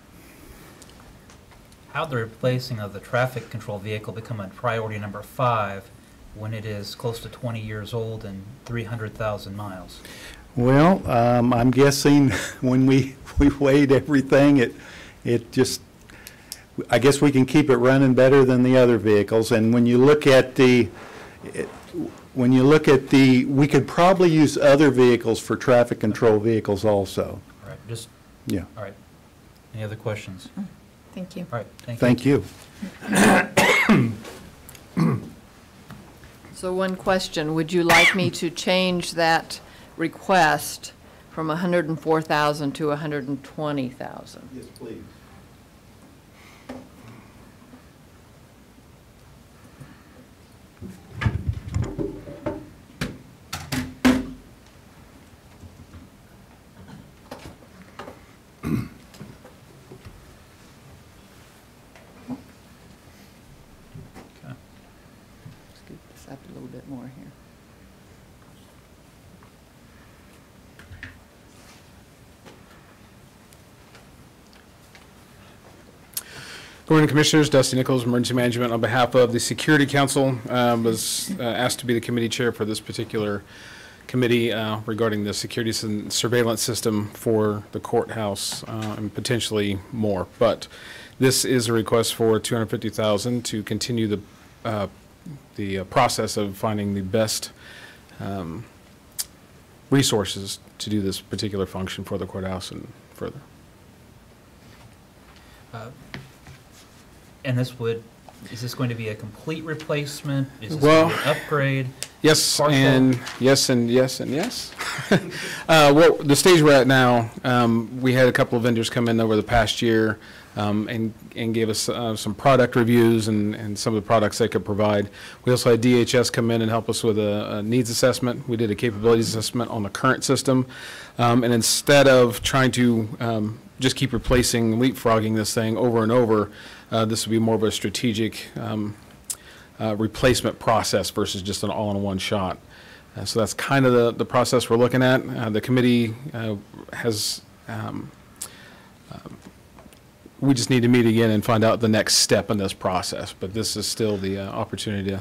How the replacing of the traffic control vehicle become a priority number 5 when it is close to 20 years old and 300,000 miles? Well, I'm guessing when we weighed everything, it just, I guess we can keep it running better than the other vehicles. And when you look at we could probably use other vehicles for traffic control vehicles also. All right, just, yeah. All right. Any other questions? Thank you. All right, thank you. So one question, would you like me to change that request from 104,000 to 120,000? Yes, please. Scoop this up a little bit more here. Good morning, Commissioners. Dusty Nichols, Emergency Management. On behalf of the Security Council, was asked to be the committee chair for this particular committee regarding the security and surveillance system for the courthouse and potentially more. But this is a request for $250,000 to continue the process of finding the best resources to do this particular function for the courthouse and further. And is this going to be a complete replacement? Is this Well, going to be an upgrade? Yes, Partial? and yes, and yes, and yes. Well, the stage we're at now, we had a couple of vendors come in over the past year and gave us some product reviews and some of the products they could provide. We also had DHS come in and help us with a needs assessment. We did a capabilities assessment on the current system. And instead of trying to just keep replacing, leapfrogging this thing over and over, this would be more of a strategic replacement process versus just an all-in-one shot. So that's kind of the process we're looking at. The committee has, we just need to meet again and find out the next step in this process. But this is still the opportunity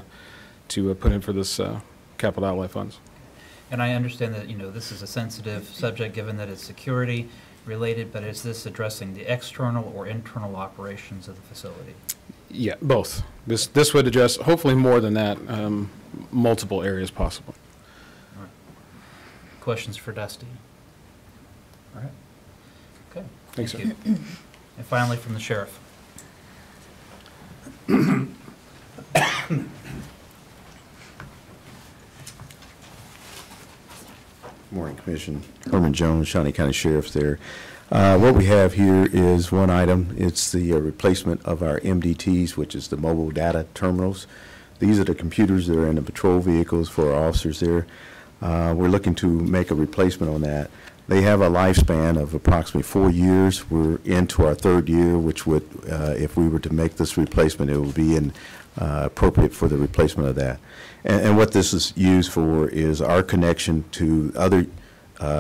to put in for this capital outlay funds. And I understand that, this is a sensitive subject given that it's security related, but is this addressing the external or internal operations of the facility? Yeah, both. This would address, hopefully more than that, multiple areas possible. All right. Questions for Dusty? All right. Okay. Thanks, Thank you. And finally, from the sheriff. Morning, Commission. Herman Jones, Shawnee County Sheriff there. What we have here is one item. It's the replacement of our MDTs, which is the mobile data terminals. These are the computers that are in the patrol vehicles for our officers there. We're looking to make a replacement on that. They have a lifespan of approximately 4 years. We're into our third year, which would, if we were to make this replacement, it would be appropriate for the replacement of that. And what this is used for is our connection to other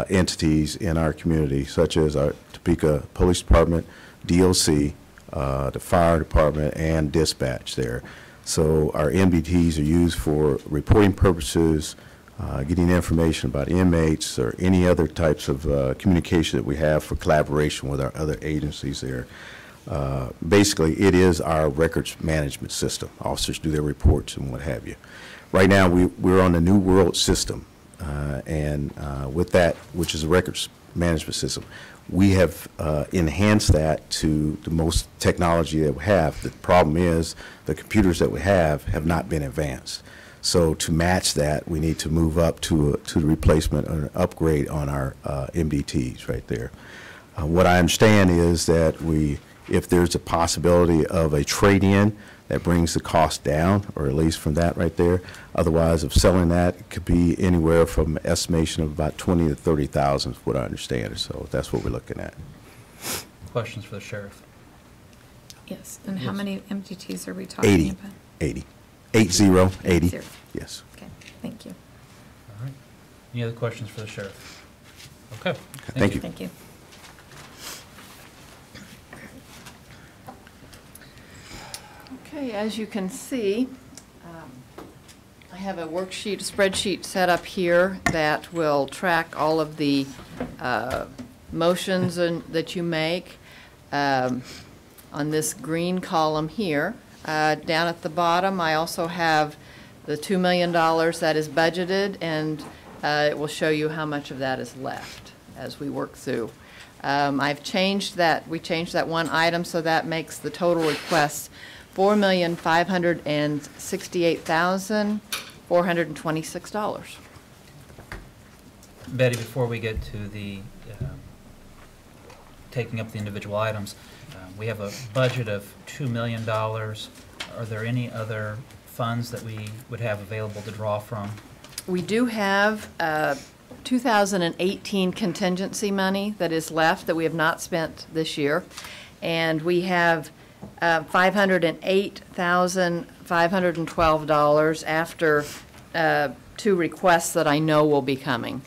entities in our community, such as our Topeka Police Department, DLC, the fire department, and dispatch there. So our MDTs are used for reporting purposes, getting information about inmates or any other types of communication that we have for collaboration with our other agencies there. Basically, it is our records management system. Officers do their reports and what have you. Right now, we're on the New World system, and with that, which is a records management system, we have enhanced that to the most technology that we have. The problem is the computers that we have not been advanced. So to match that, we need to move up to the replacement or an upgrade on our MDTs right there. What I understand is that if there's a possibility of a trade-in, that brings the cost down, or at least from that right there. Otherwise, of selling that, it could be anywhere from an estimation of about $20,000 to $30,000 is what I understand. So that's what we're looking at. Questions for the sheriff? Yes, and how many MDTs are we talking about? 80. 80. Yes. Okay, thank you. All right. Any other questions for the sheriff? Okay. Thank you. Thank you. Okay, as you can see, I have a worksheet, a spreadsheet set up here that will track all of the motions that you make on this green column here. Down at the bottom, I also have the $2 million that is budgeted, and it will show you how much of that is left as we work through. I've changed that. We changed that one item, so that makes the total requests $4,568,426. Betty, before we get to the taking up the individual items, we have a budget of $2 million. Are there any other funds that we would have available to draw from? We do have 2018 contingency money that is left that we have not spent this year, and we have $508,512 after 2 requests that I know will be coming.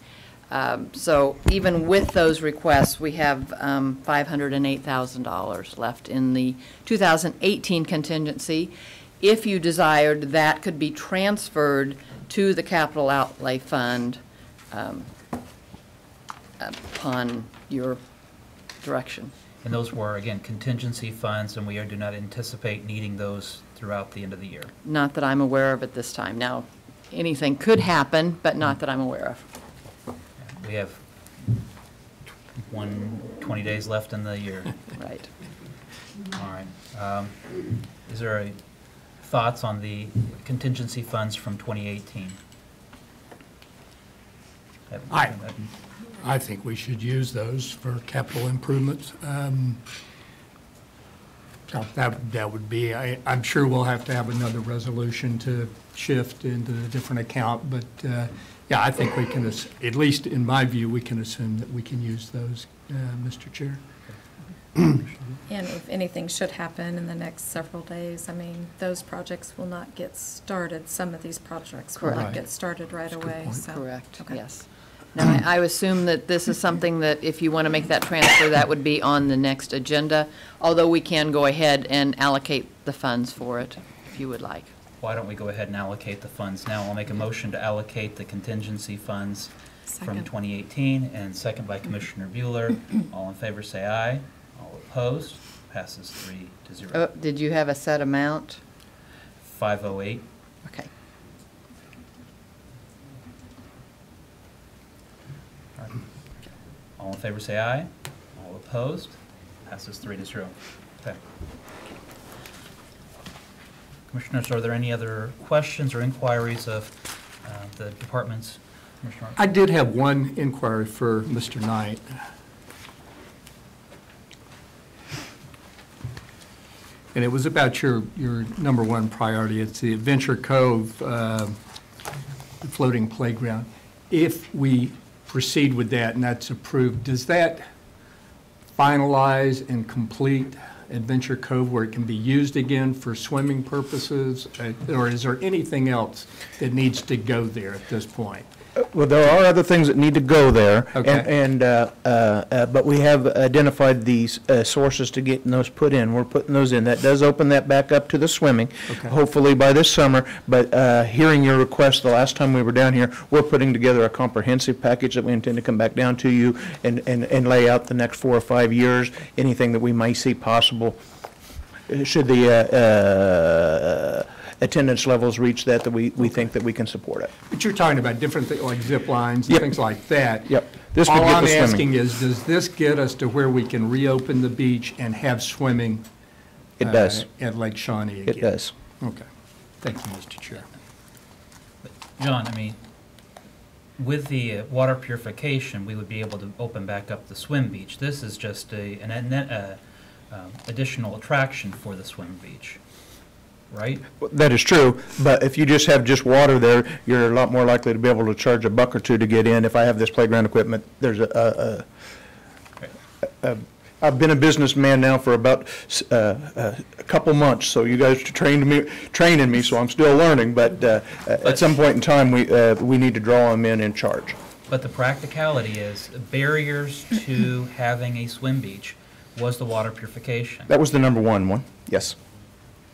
So even with those requests, we have $508,000 left in the 2018 contingency. If you desired, that could be transferred to the capital outlay fund upon your direction. And those were, again, contingency funds, and we do not anticipate needing those throughout the end of the year. Not that I'm aware of at this time. Now, anything could happen, but not that I'm aware of. We have 20 days left in the year. Right. All right. Is there a thoughts on the contingency funds from 2018? I think we should use those for capital improvements. That would be, I'm sure we'll have to have another resolution to shift into a different account, but yeah, I think we can, at least in my view, we can assume that we can use those, Mr. Chair. And if anything should happen in the next several days, I mean, those projects will not get started. Some of these projects will not get started right away. So. Correct, okay. yes. Now, I assume that this is something that if you want to make that transfer, that would be on the next agenda, although we can go ahead and allocate the funds for it, if you would like. Why don't we go ahead and allocate the funds now? I'll make a motion to allocate the contingency funds from 2018, and second by Commissioner Bueller. All in favor say aye. All opposed? Passes 3-0. Oh, did you have a set amount? 508. Okay. All in favor say aye. All opposed? Passes 3-0. Okay. Commissioners, are there any other questions or inquiries of the departments? Commissioner? I did have one inquiry for Mr. Knight. And it was about your number one priority. It's the Adventure Cove floating playground. if we proceed with that and that's approved, does that finalize and complete Adventure Cove where it can be used again for swimming purposes? Or is there anything else that needs to go there at this point? Well, there are other things that need to go there. Okay. But we have identified these sources to get those put in. We're putting those in. That does open that back up to the swimming, hopefully by this summer. But hearing your request the last time we were down here, we're putting together a comprehensive package that we intend to come back down to you and lay out the next 4 or 5 years, anything that we might see possible. Should the attendance levels reach that we think that we can support it. But you're talking about different things like zip lines and things like that. Yep. This would All get I'm the swimming. asking is, does this get us to where we can reopen the beach and have swimming? It does. At Lake Shawnee again? It does. Okay. Thank you, Mr. Chair. John, I mean, with the water purification, we would be able to open back up the swim beach. This is just an additional attraction for the swim beach, right? That is true, but if you just have just water there, you're a lot more likely to be able to charge $1 or $2 to get in. If I have this playground equipment, there's I've been a businessman now for about a couple months, so you guys are training me, so I'm still learning. But at some point in time, we need to draw them in and charge. But the practicality is barriers to having a swim beach was the water purification. That was the number one, yes.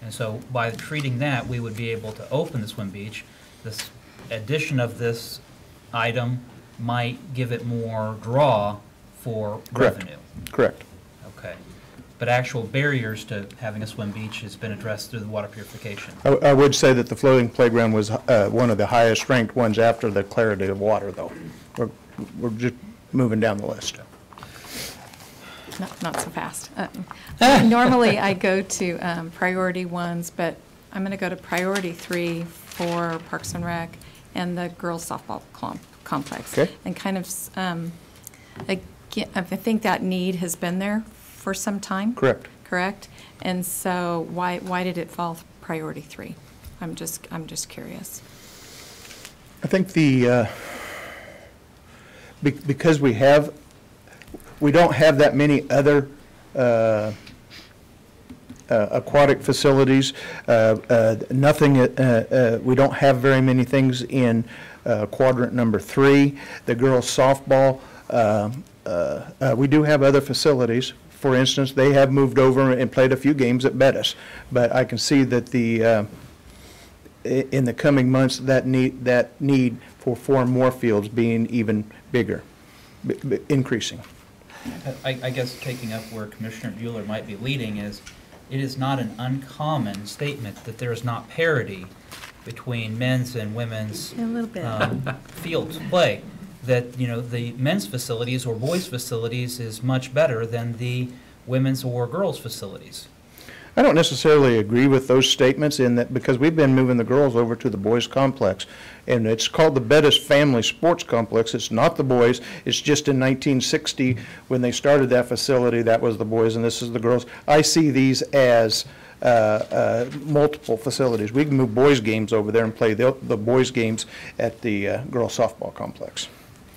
And so by treating that, we would be able to open the swim beach. This addition of this item might give it more draw for revenue. Correct. Okay. But actual barriers to having a swim beach has been addressed through the water purification. I would say that the floating playground was one of the highest ranked ones after the clarity of water, though. We're just moving down the list. Not so fast. Normally, I go to priority ones, but I'm going to go to priority 3 for Parks and Rec and the girls softball complex. Okay. And kind of, again, I think that need has been there for some time. Correct. Correct? And so why did it fall priority 3? I'm just curious. I think because we don't have that many other aquatic facilities. Nothing. We don't have very many things in quadrant number 3. The girls softball. We do have other facilities. For instance, they have moved over and played a few games at Bettis, but I can see that in the coming months that need for 4 more fields being even bigger, increasing. I guess taking up where Commissioner Bueller might be leading is, it is not an uncommon statement that there is not parity between men's and women's fields play. That, you know, the men's facilities or boys' facilities is much better than the women's or girls' facilities. I don't necessarily agree with those statements in that, because we've been moving the girls over to the boys' complex, and it's called the Bettis Family Sports Complex. It's not the boys. It's just in 1960 when they started that facility, that was the boys, and this is the girls. I see these as multiple facilities. We can move boys' games over there and play the boys' games at the girls' softball complex.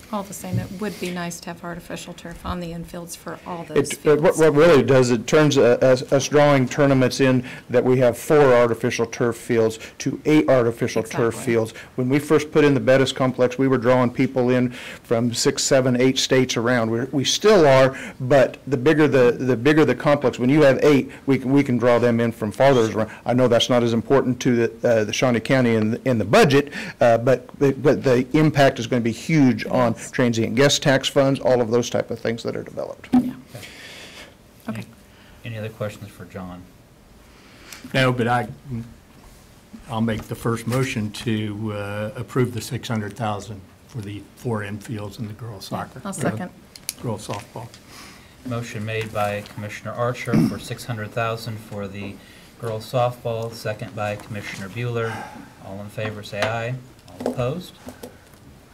All the same, it would be nice to have artificial turf on the infields for all those What fields. really does, it turns us drawing tournaments in that we have 4 artificial turf fields to 8 artificial turf fields. When we first put in the Bettis complex, we were drawing people in from 6, 7, 8 states around. We still are, but the bigger the complex, when you have 8, we can draw them in from farther around. I know that's not as important to the Shawnee County in the budget, but the impact is going to be huge on transient guest tax funds, all of those type of things that are developed. Yeah. Okay. Any other questions for John? No, but I'll make the first motion to approve the $600,000 for the 4 infields and the girls soccer. I'll second. Girls softball. Motion made by Commissioner Archer for $600,000 for the girls softball, second by Commissioner Bueller. All in favor, say aye. All opposed?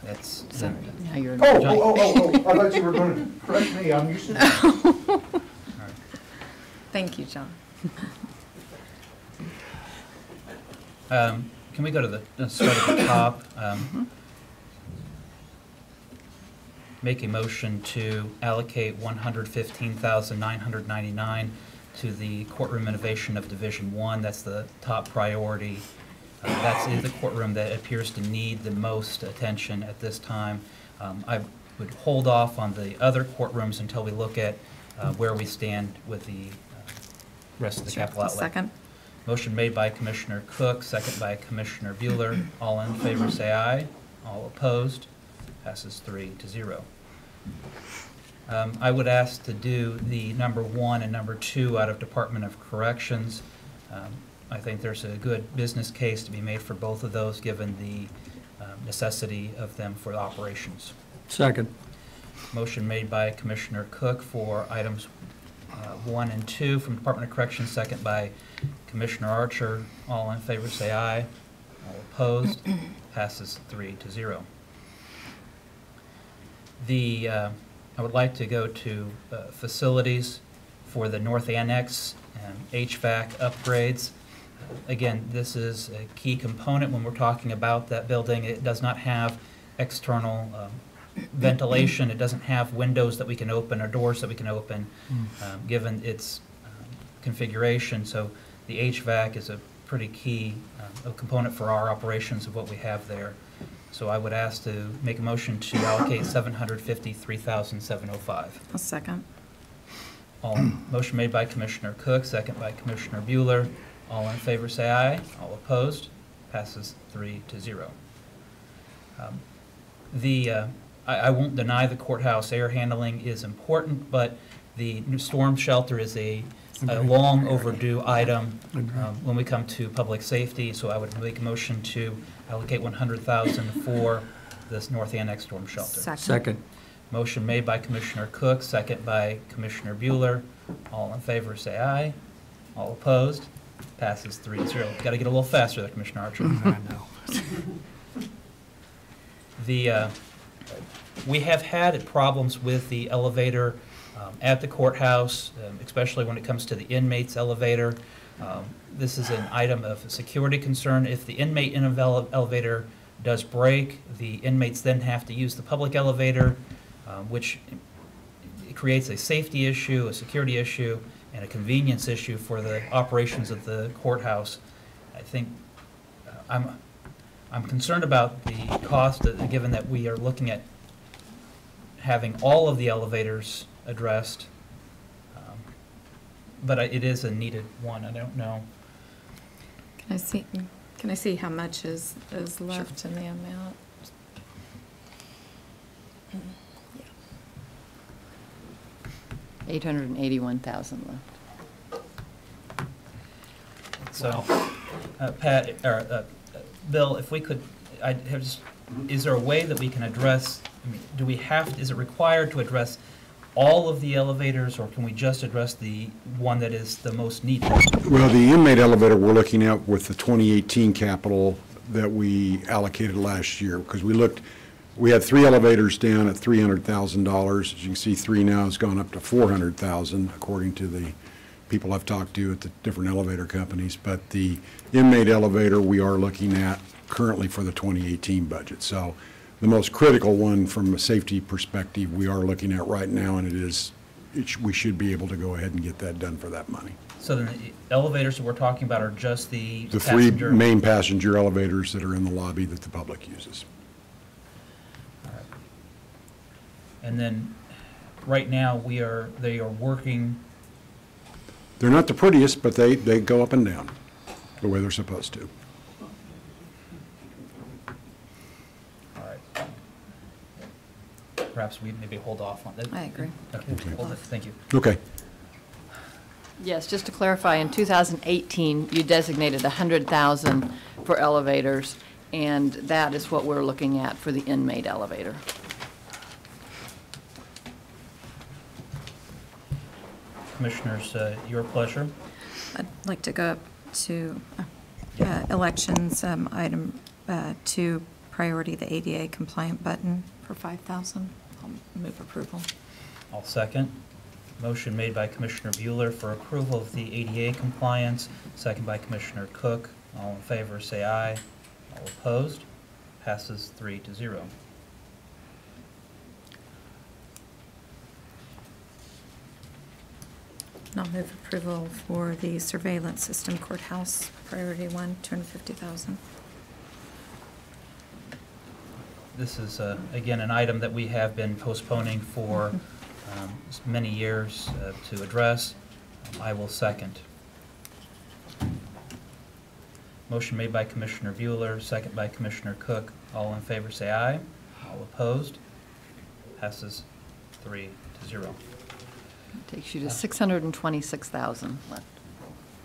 That's Sorry. Now you're I thought you were going to correct me. I'm used to that. Thank you, John. Can we go to the start at the top? make a motion to allocate $115,999 to the courtroom innovation of Division 1. That's the top priority. That's the courtroom that appears to need the most attention at this time. I would hold off on the other courtrooms until we look at where we stand with the rest of the capital outlay. Second. Motion made by Commissioner Cook, second by Commissioner Bueller. All in favor say aye. All opposed. Passes 3-0. I would ask to do the number 1 and number 2 out of Department of Corrections. I think there's a good business case to be made for both of those, given the necessity of them for operations. Second. Motion made by Commissioner Cook for items 1 and 2 from Department of Corrections, second by Commissioner Archer. All in favor say aye. All opposed. Passes 3-0. I would like to go to facilities for the North Annex HVAC upgrades. Again, this is a key component when we're talking about that building. It does not have external ventilation. It doesn't have windows that we can open or doors that we can open, given its configuration. So the HVAC is a pretty key component for our operations of what we have there. So I would ask to make a motion to allocate $753,705. A second. Motion made by Commissioner Cook, second by Commissioner Bueller. All in favor say aye. All opposed. Passes 3-0. I won't deny the courthouse air handling is important, but the new storm shelter is a long overdue item when we come to public safety. So I would make a motion to allocate $100,000 for this North Annex storm shelter. Second. Motion made by Commissioner Cook, second by Commissioner Bueller. All in favor say aye. All opposed. Passes 3-0. Got to get a little faster there, Commissioner Archer. I know. We have had problems with the elevator at the courthouse, especially when it comes to the inmates' elevator. This is an item of security concern. If the inmate elevator does break, the inmates then have to use the public elevator, which creates a safety issue, a security issue, and a convenience issue for the operations of the courthouse. I think I'm concerned about the cost, given that we are looking at having all of the elevators addressed, but it is a needed one. I don't know. Can I see how much is left in the amount? $881,000 left. So, Pat, or Bill, if we could, is there a way that we can address, is it required to address all of the elevators, or can we just address the one that is the most needed? Well, the inmate elevator we're looking at with the 2018 capital that we allocated last year, because we had 3 elevators down at $300,000. As you can see, 3 now has gone up to $400,000, according to the people I've talked to at the different elevator companies. But the inmate elevator we are looking at currently for the 2018 budget. So the most critical one from a safety perspective we are looking at right now, and we should be able to go ahead and get that done for that money. So then the elevators that we're talking about are just the passenger? 3 main passenger elevators that are in the lobby that the public uses. And then, right now, they are working. They're not the prettiest, but they go up and down the way they're supposed to. All right. Perhaps we maybe hold off on that. I agree. Okay, hold it. Thank you. Okay. Yes, just to clarify, in 2018, you designated $100,000 for elevators, and that is what we're looking at for the inmate elevator. Commissioners, your pleasure. I'd like to go up to elections, item 2, priority, the ADA compliant button for $5,000. I'll move approval. I'll second. Motion made by Commissioner Bueller for approval of the ADA compliance, second by Commissioner Cook. All in favor say aye. All opposed. Passes 3-0. And I'll move approval for the surveillance system courthouse, priority 1, $250,000. This is, again, an item that we have been postponing for many years to address. I will second. Motion made by Commissioner Bueller, second by Commissioner Cook. All in favor say aye. All opposed? Passes 3-0. Takes you to 626,000 left.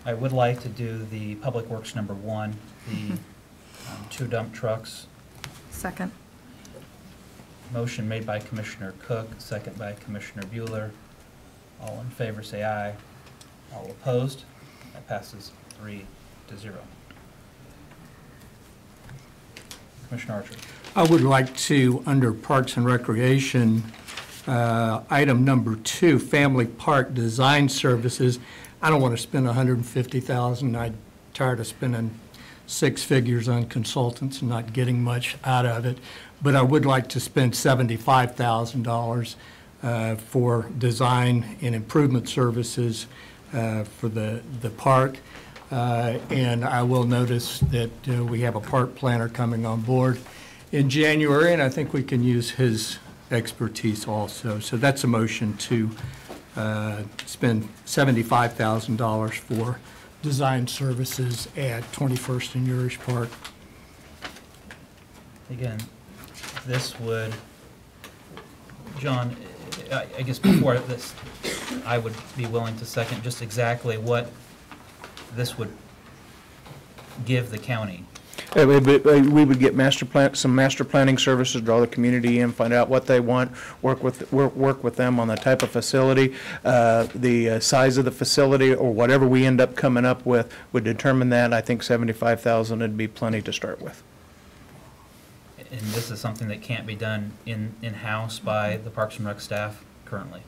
I would like to do the Public Works number 1, the 2 dump trucks. Second. Motion made by Commissioner Cook, second by Commissioner Bueller. All in favor say aye. All opposed? That passes 3-0. Commissioner Archer. I would like to, under Parks and Recreation, item number 2, Family Park Design Services. I don't want to spend $150,000. I'm tired of spending 6 figures on consultants and not getting much out of it. But I would like to spend $75,000 for design and improvement services for the park. And I will notice that we have a park planner coming on board in January, and I think we can use his expertise also. So that's a motion to spend $75,000 for design services at 21st and Urish Park. Again, this would, John, I guess before this, I would be willing to second just exactly what this would give the county. We would get some master planning services, draw the community in, find out what they want, work with them on the type of facility, the size of the facility, or whatever we end up coming up with would determine that. I think $75,000 would be plenty to start with. And this is something that can't be done in-house by the Parks and Rec staff currently.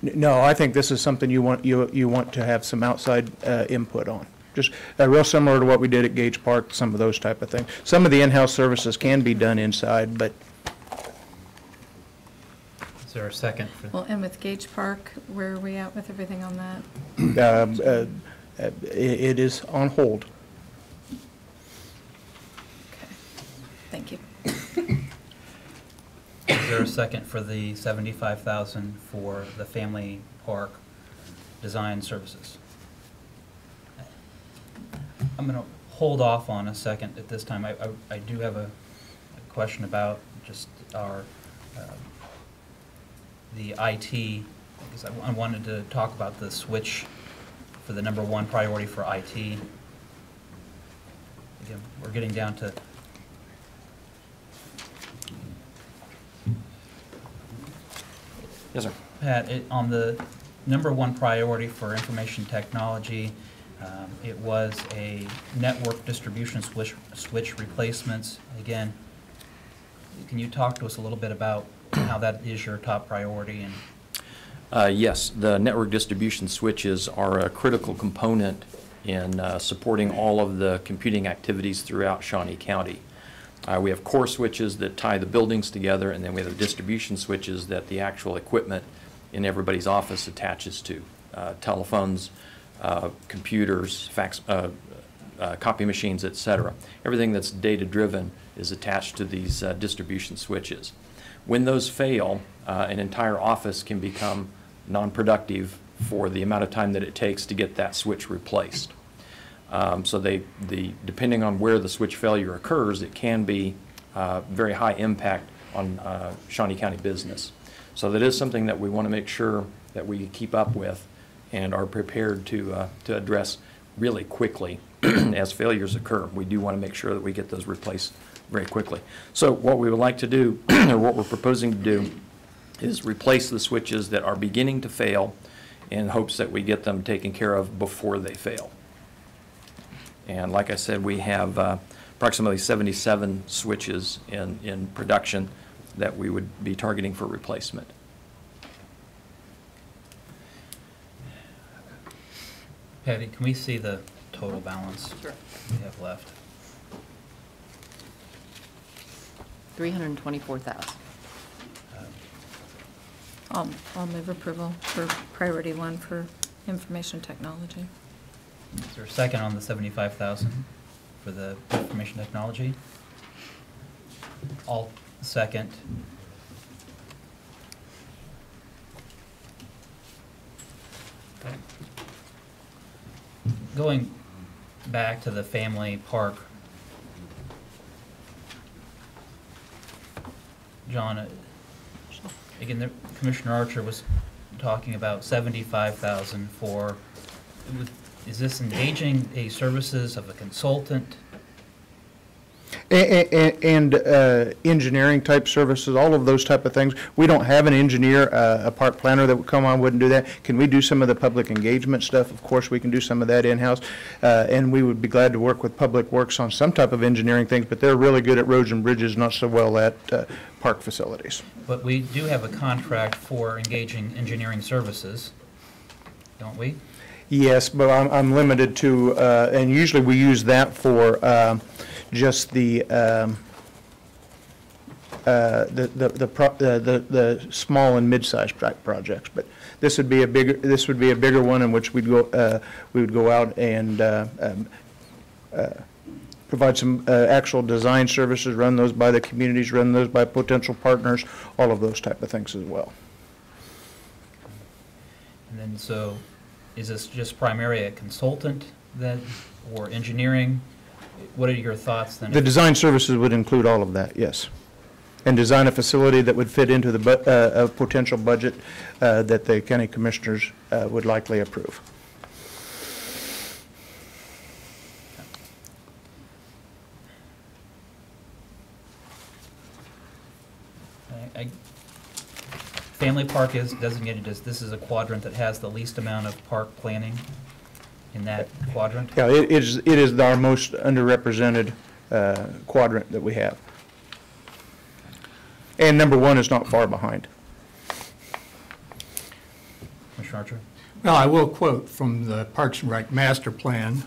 No, I think this is something you want to have some outside input on. Just real similar to what we did at Gage Park, some of those type of things. Some of the in-house services can be done inside, but. Is there a second? Well, and with Gage Park, where are we at with everything on that? It is on hold. Okay, thank you. Is there a second for the $75,000 for the family park design services? I'm going to hold off on a second at this time. I do have a question about just our the IT, because I wanted to talk about the switch for the number 1 priority for IT. Again, we're getting down to Yes, sir. Pat, on the number 1 priority for information technology, it was a network distribution switch replacements. Again, can you talk to us a little bit about how that is your top priority? And yes, the network distribution switches are a critical component in supporting all of the computing activities throughout Shawnee County. We have core switches that tie the buildings together, and then we have distribution switches that the actual equipment in everybody's office attaches to. Telephones, computers, fax, copy machines, etc. Everything that's data-driven is attached to these distribution switches. When those fail, an entire office can become non-productive for the amount of time that it takes to get that switch replaced. So depending on where the switch failure occurs, it can be very high impact on Shawnee County business. So that is something that we want to make sure that we keep up with and are prepared to address really quickly as failures occur. We do want to make sure that we get those replaced very quickly. So what we would like to do, or what we're proposing to do, is replace the switches that are beginning to fail in hopes that we get them taken care of before they fail. And like I said, we have approximately 77 switches in production that we would be targeting for replacement. Patty, can we see the total balance we have left? $324,000. I'll move approval for priority 1 for Information technology. Is there a second on the 75,000 for the information technology? All second. Okay. Going back to the family park, John, again, Commissioner Archer was talking about 75,000 for, is this engaging a services of a consultant? And engineering type services, all of those type of things. We don't have an engineer, a park planner that would come on, wouldn't do that. Can we do some of the public engagement stuff? Of course, we can do some of that in-house. And we would be glad to work with Public Works on some type of engineering things, but they're really good at roads and bridges, not so well at park facilities. But we do have a contract for engaging engineering services, don't we? Yes, but I'm limited to, and usually we use that for just the small and mid-sized projects. But this would be a bigger one in which we would go out and provide some actual design services, run those by the communities, run those by potential partners, all of those type of things as well. And then so, is this just primarily a consultant that, or engineering? What are your thoughts then? The design services would include all of that, yes. And design a facility that would fit into the potential budget that the county commissioners would likely approve. Family park is designated as, this is a quadrant that has the least amount of park planning in that quadrant? Yeah, it is our most underrepresented quadrant that we have. And number one is not far behind. Commissioner Archer? Well, I will quote from the Parks and Rec Master Plan,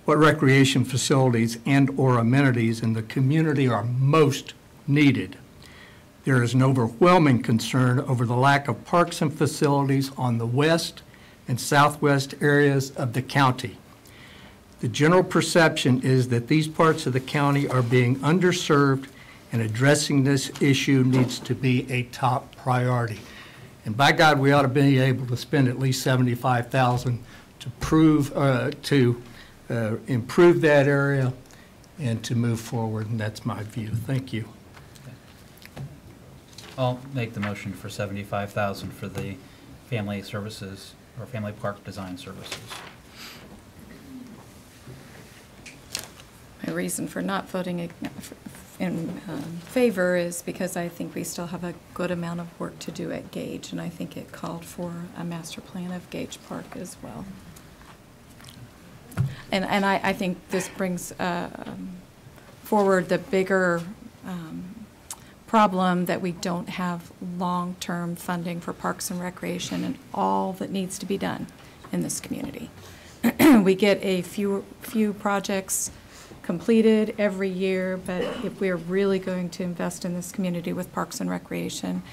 what recreation facilities and/or amenities in the community are most needed. There is an overwhelming concern over the lack of parks and facilities on the west and southwest areas of the county. The general perception is that these parts of the county are being underserved, and addressing this issue needs to be a top priority. And by God, we ought to be able to spend at least $75,000 to improve that area and to move forward, and that's my view. Thank you. I'll make the motion for 75,000 for the family services or family park design services. My reason for not voting in favor is because I think we still have a good amount of work to do at Gage, and I think it called for a master plan of Gage Park as well. And I think this brings forward the bigger problem that we don't have long-term funding for parks and recreation and all that needs to be done in this community. We get a few projects completed every year, but if we're really going to invest in this community with parks and recreation,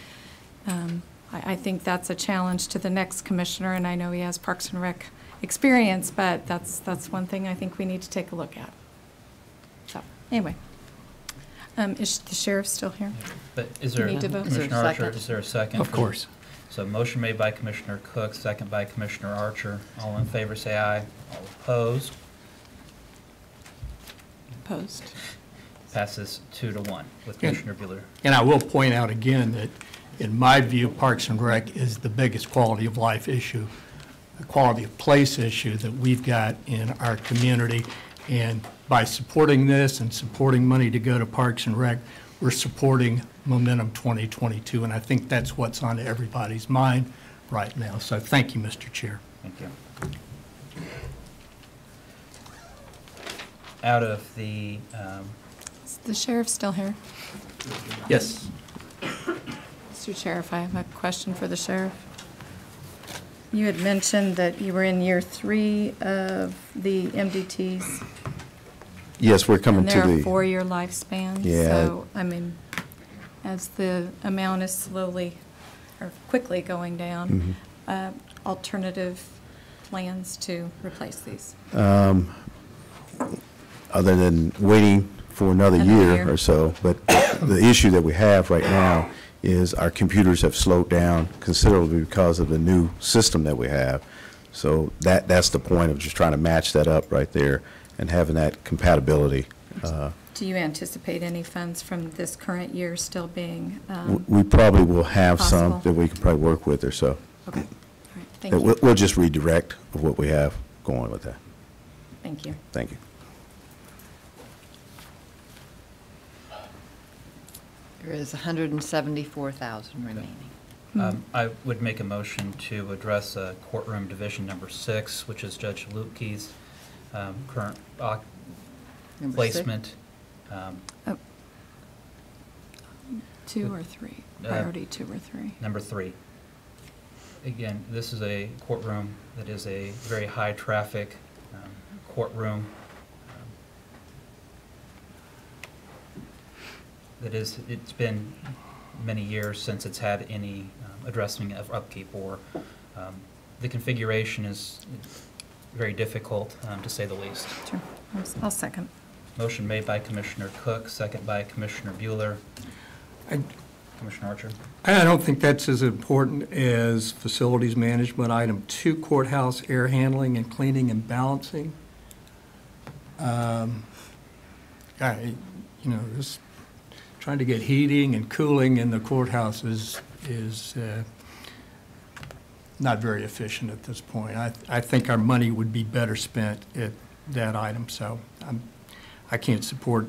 I think that's a challenge to the next commissioner, and I know he has Parks and Rec experience, but that's one thing I think we need to take a look at. So, anyway. Is the sheriff still here? But is there, Commissioner Archer, is there a second? Of course. So motion made by Commissioner Cook, second by Commissioner Archer. All in favor say aye. All opposed? Opposed. Passes 2-1 with Commissioner Buehler. And I will point out again that, in my view, Parks and Rec is the biggest quality of life issue, the quality of place issue that we've got in our community. And by supporting this and supporting money to go to Parks and Rec, we're supporting Momentum 2022, and I think that's what's on everybody's mind right now. So thank you, Mr. Chair. Thank you. Out of the... Is the sheriff still here? Yes. Mr. Sheriff, I have a question for the sheriff. You had mentioned that you were in year 3 of the MDTs. Yes, we're coming to the... And they're a 4-year lifespan. Yeah. So, I mean, as the amount is slowly or quickly going down, alternative plans to replace these? Other than waiting for another year or so. But the issue that we have right now is our computers have slowed down considerably because of the new system that we have. So that's the point of just trying to match that up right there and having that compatibility. Do you anticipate any funds from this current year still being We probably will have some possible? that we can probably work with or so. Okay. All right. Thank you. We'll just redirect of what we have going with that. Thank you. Thank you. There is 174,000 remaining. I would make a motion to address courtroom division number 6, which is Judge Lutke's current Number placement. 2 or 3? Priority 2 or 3? Number 3. Again, this is a courtroom that is a very high-traffic courtroom. It's been many years since it's had any addressing of upkeep, or the configuration is very difficult, to say the least. Sure. I'll second. Motion made by Commissioner Cook, second by Commissioner Bueller. Commissioner Archer? I don't think that's as important as facilities management. Item 2, courthouse air handling and cleaning and balancing. This trying to get heating and cooling in the courthouse is not very efficient at this point. I think our money would be better spent at that item, so I can't support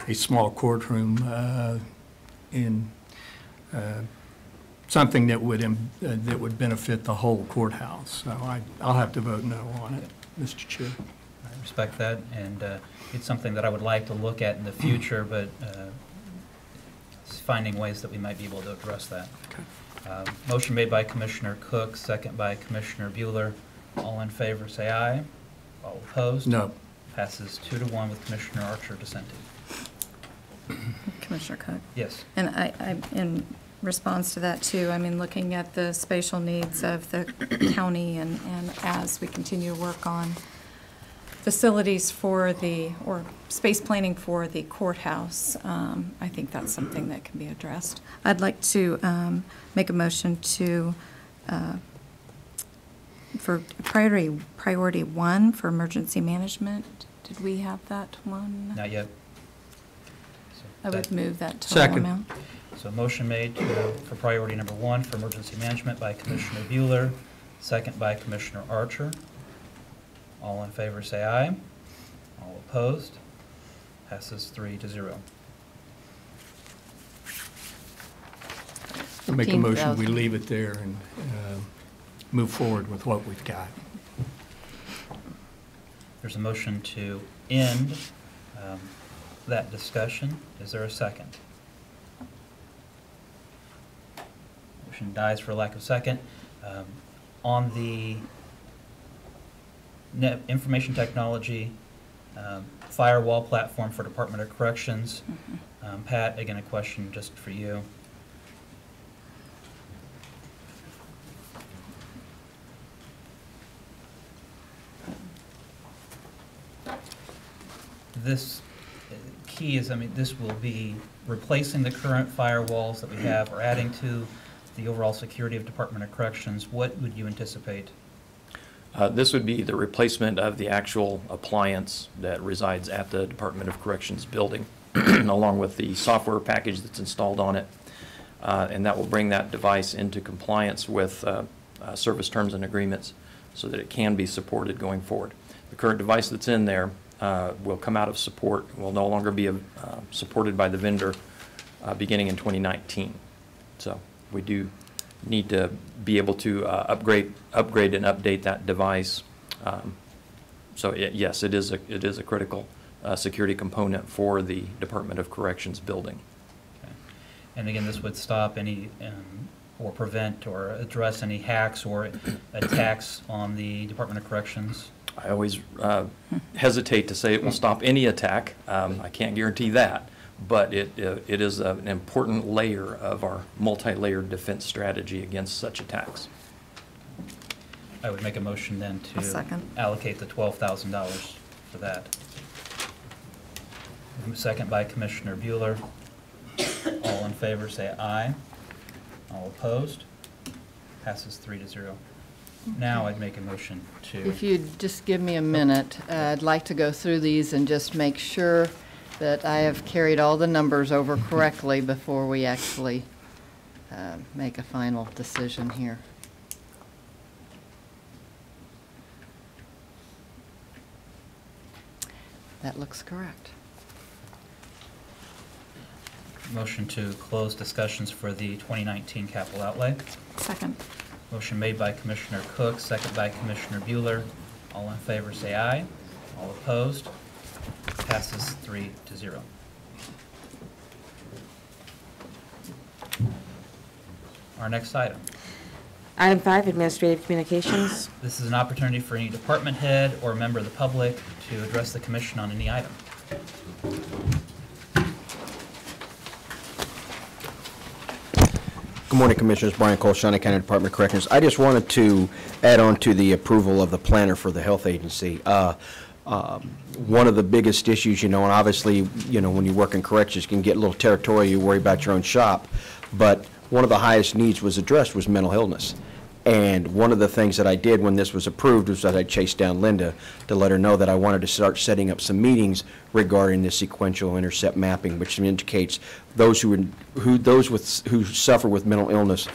a small courtroom in something that would benefit the whole courthouse. So I'll have to vote no on it, Mr. Chair. I respect that, and it's something that I would like to look at in the future, but finding ways that we might be able to address that. Okay. Motion made by Commissioner Cook, second by Commissioner Bueller. All in favor, say aye. All opposed? No. Passes 2-1 with Commissioner Archer dissenting. Commissioner Cook? Yes. And I, in response to that too, I mean, looking at the spatial needs of the county and as we continue to work on facilities or space planning for the courthouse, I think that's something that can be addressed. I'd like to make a motion to, for priority 1 for emergency management. Did we have that one? Not yet. I would move that total amount. So motion made for priority number 1 for emergency management by Commissioner Bueller, second by Commissioner Archer. All in favor say aye. All opposed? Passes 3-0. I'll make a motion, we leave it there and move forward with what we've got. There's a motion to end that discussion. Is there a second? Motion dies for lack of second. On the information technology firewall platform for Department of Corrections, Pat, again, a question just for you. This key is, I mean, this will be replacing the current firewalls that we have or adding to the overall security of Department of Corrections. What would you anticipate? This would be the replacement of the actual appliance that resides at the Department of Corrections building, along with the software package that's installed on it. And that will bring that device into compliance with service terms and agreements so that it can be supported going forward. The current device that's in there will come out of support, will no longer be supported by the vendor beginning in 2019. So we do need to be able to upgrade and update that device. So yes, it is a critical security component for the Department of Corrections building. Okay. And again, this would stop any or prevent or address any hacks or attacks on the Department of Corrections. I always hesitate to say it will stop any attack. I can't guarantee that. But it is an important layer of our multi-layered defense strategy against such attacks. I would make a motion then I'll to second. allocate the $12,000 for that. Second by Commissioner Bueller. All in favor, say aye. All opposed? Passes 3-0. Now I'd make a motion to... If you'd just give me a minute, I'd like to go through these and just make sure that I have carried all the numbers over correctly before we actually make a final decision here. That looks correct. Motion to close discussions for the 2019 capital outlay. Second. Motion made by Commissioner Cook, second by Commissioner Bueller. All in favor, say aye. All opposed? Passes 3-0. Our next item. Item 5, Administrative Communications. This is an opportunity for any department head or member of the public to address the commission on any item. Good morning, Commissioners. Brian Cole, Shawnee County Department of Corrections. I just wanted to add on to the approval of the planner for the health agency. One of the biggest issues, and obviously, when you work in corrections, you can get a little territorial, you worry about your own shop, but one of the highest needs was addressed was mental illness. And one of the things that I did when this was approved was that I chased down Linda to let her know that I wanted to start setting up some meetings regarding the sequential intercept mapping, which indicates those who suffer with mental illness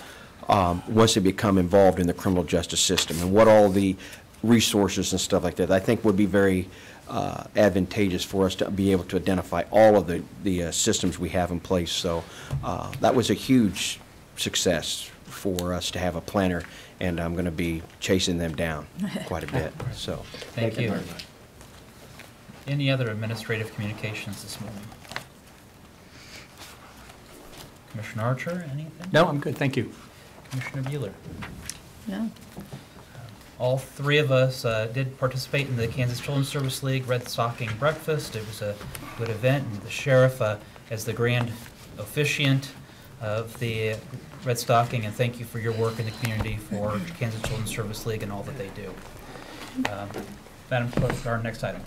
once they become involved in the criminal justice system, and what all the resources and stuff like that I think would be very advantageous for us to be able to identify all of the systems we have in place. So that was a huge success for us to have a planner, and I'm going to be chasing them down quite a bit. So Thank you. Any other administrative communications this morning? Commissioner Archer, anything? No, I'm good, thank you. Commissioner Bueller? No. All three of us did participate in the Kansas Children's Service League Red Stocking Breakfast. It was a good event, and the sheriff, as the grand officiant of the Red Stocking, and thank you for your work in the community for Kansas Children's Service League and all that they do. Madam Clerk, our next item.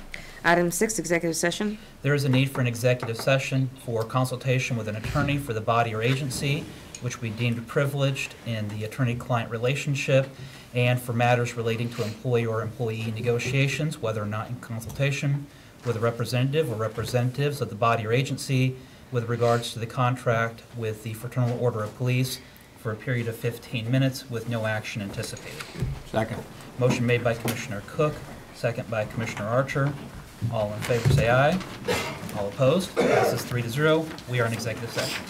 Item 6, Executive Session. There is a need for an executive session for consultation with an attorney for the body or agency, which we deemed privileged in the attorney-client relationship, and for matters relating to employee or employee negotiations, whether or not in consultation with a representative or representatives of the body or agency with regards to the contract with the Fraternal Order of Police for a period of 15 minutes with no action anticipated. Second. Motion made by Commissioner Cook, second by Commissioner Archer. All in favor say aye. All opposed? Passes 3-0. We are in executive session.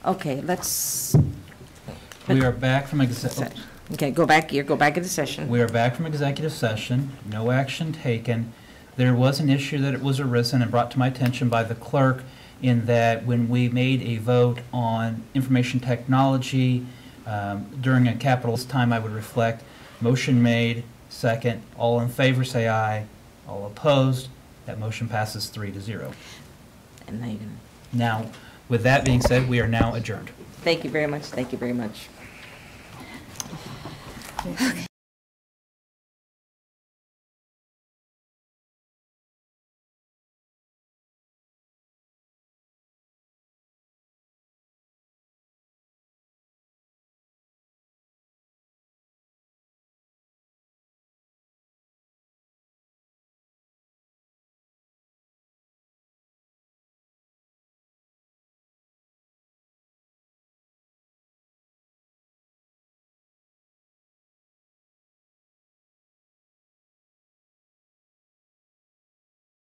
Okay, let's, We are back from okay, go back into session. We are back from executive session, no action taken. There was an issue that was arisen and brought to my attention by the clerk in that when we made a vote on information technology during a capital time, I would reflect, motion made, second, all in favor say aye, all opposed, that motion passes 3-0. And now you can. Now, with that being said, we are now adjourned. Thank you very much, thank you very much. Okay.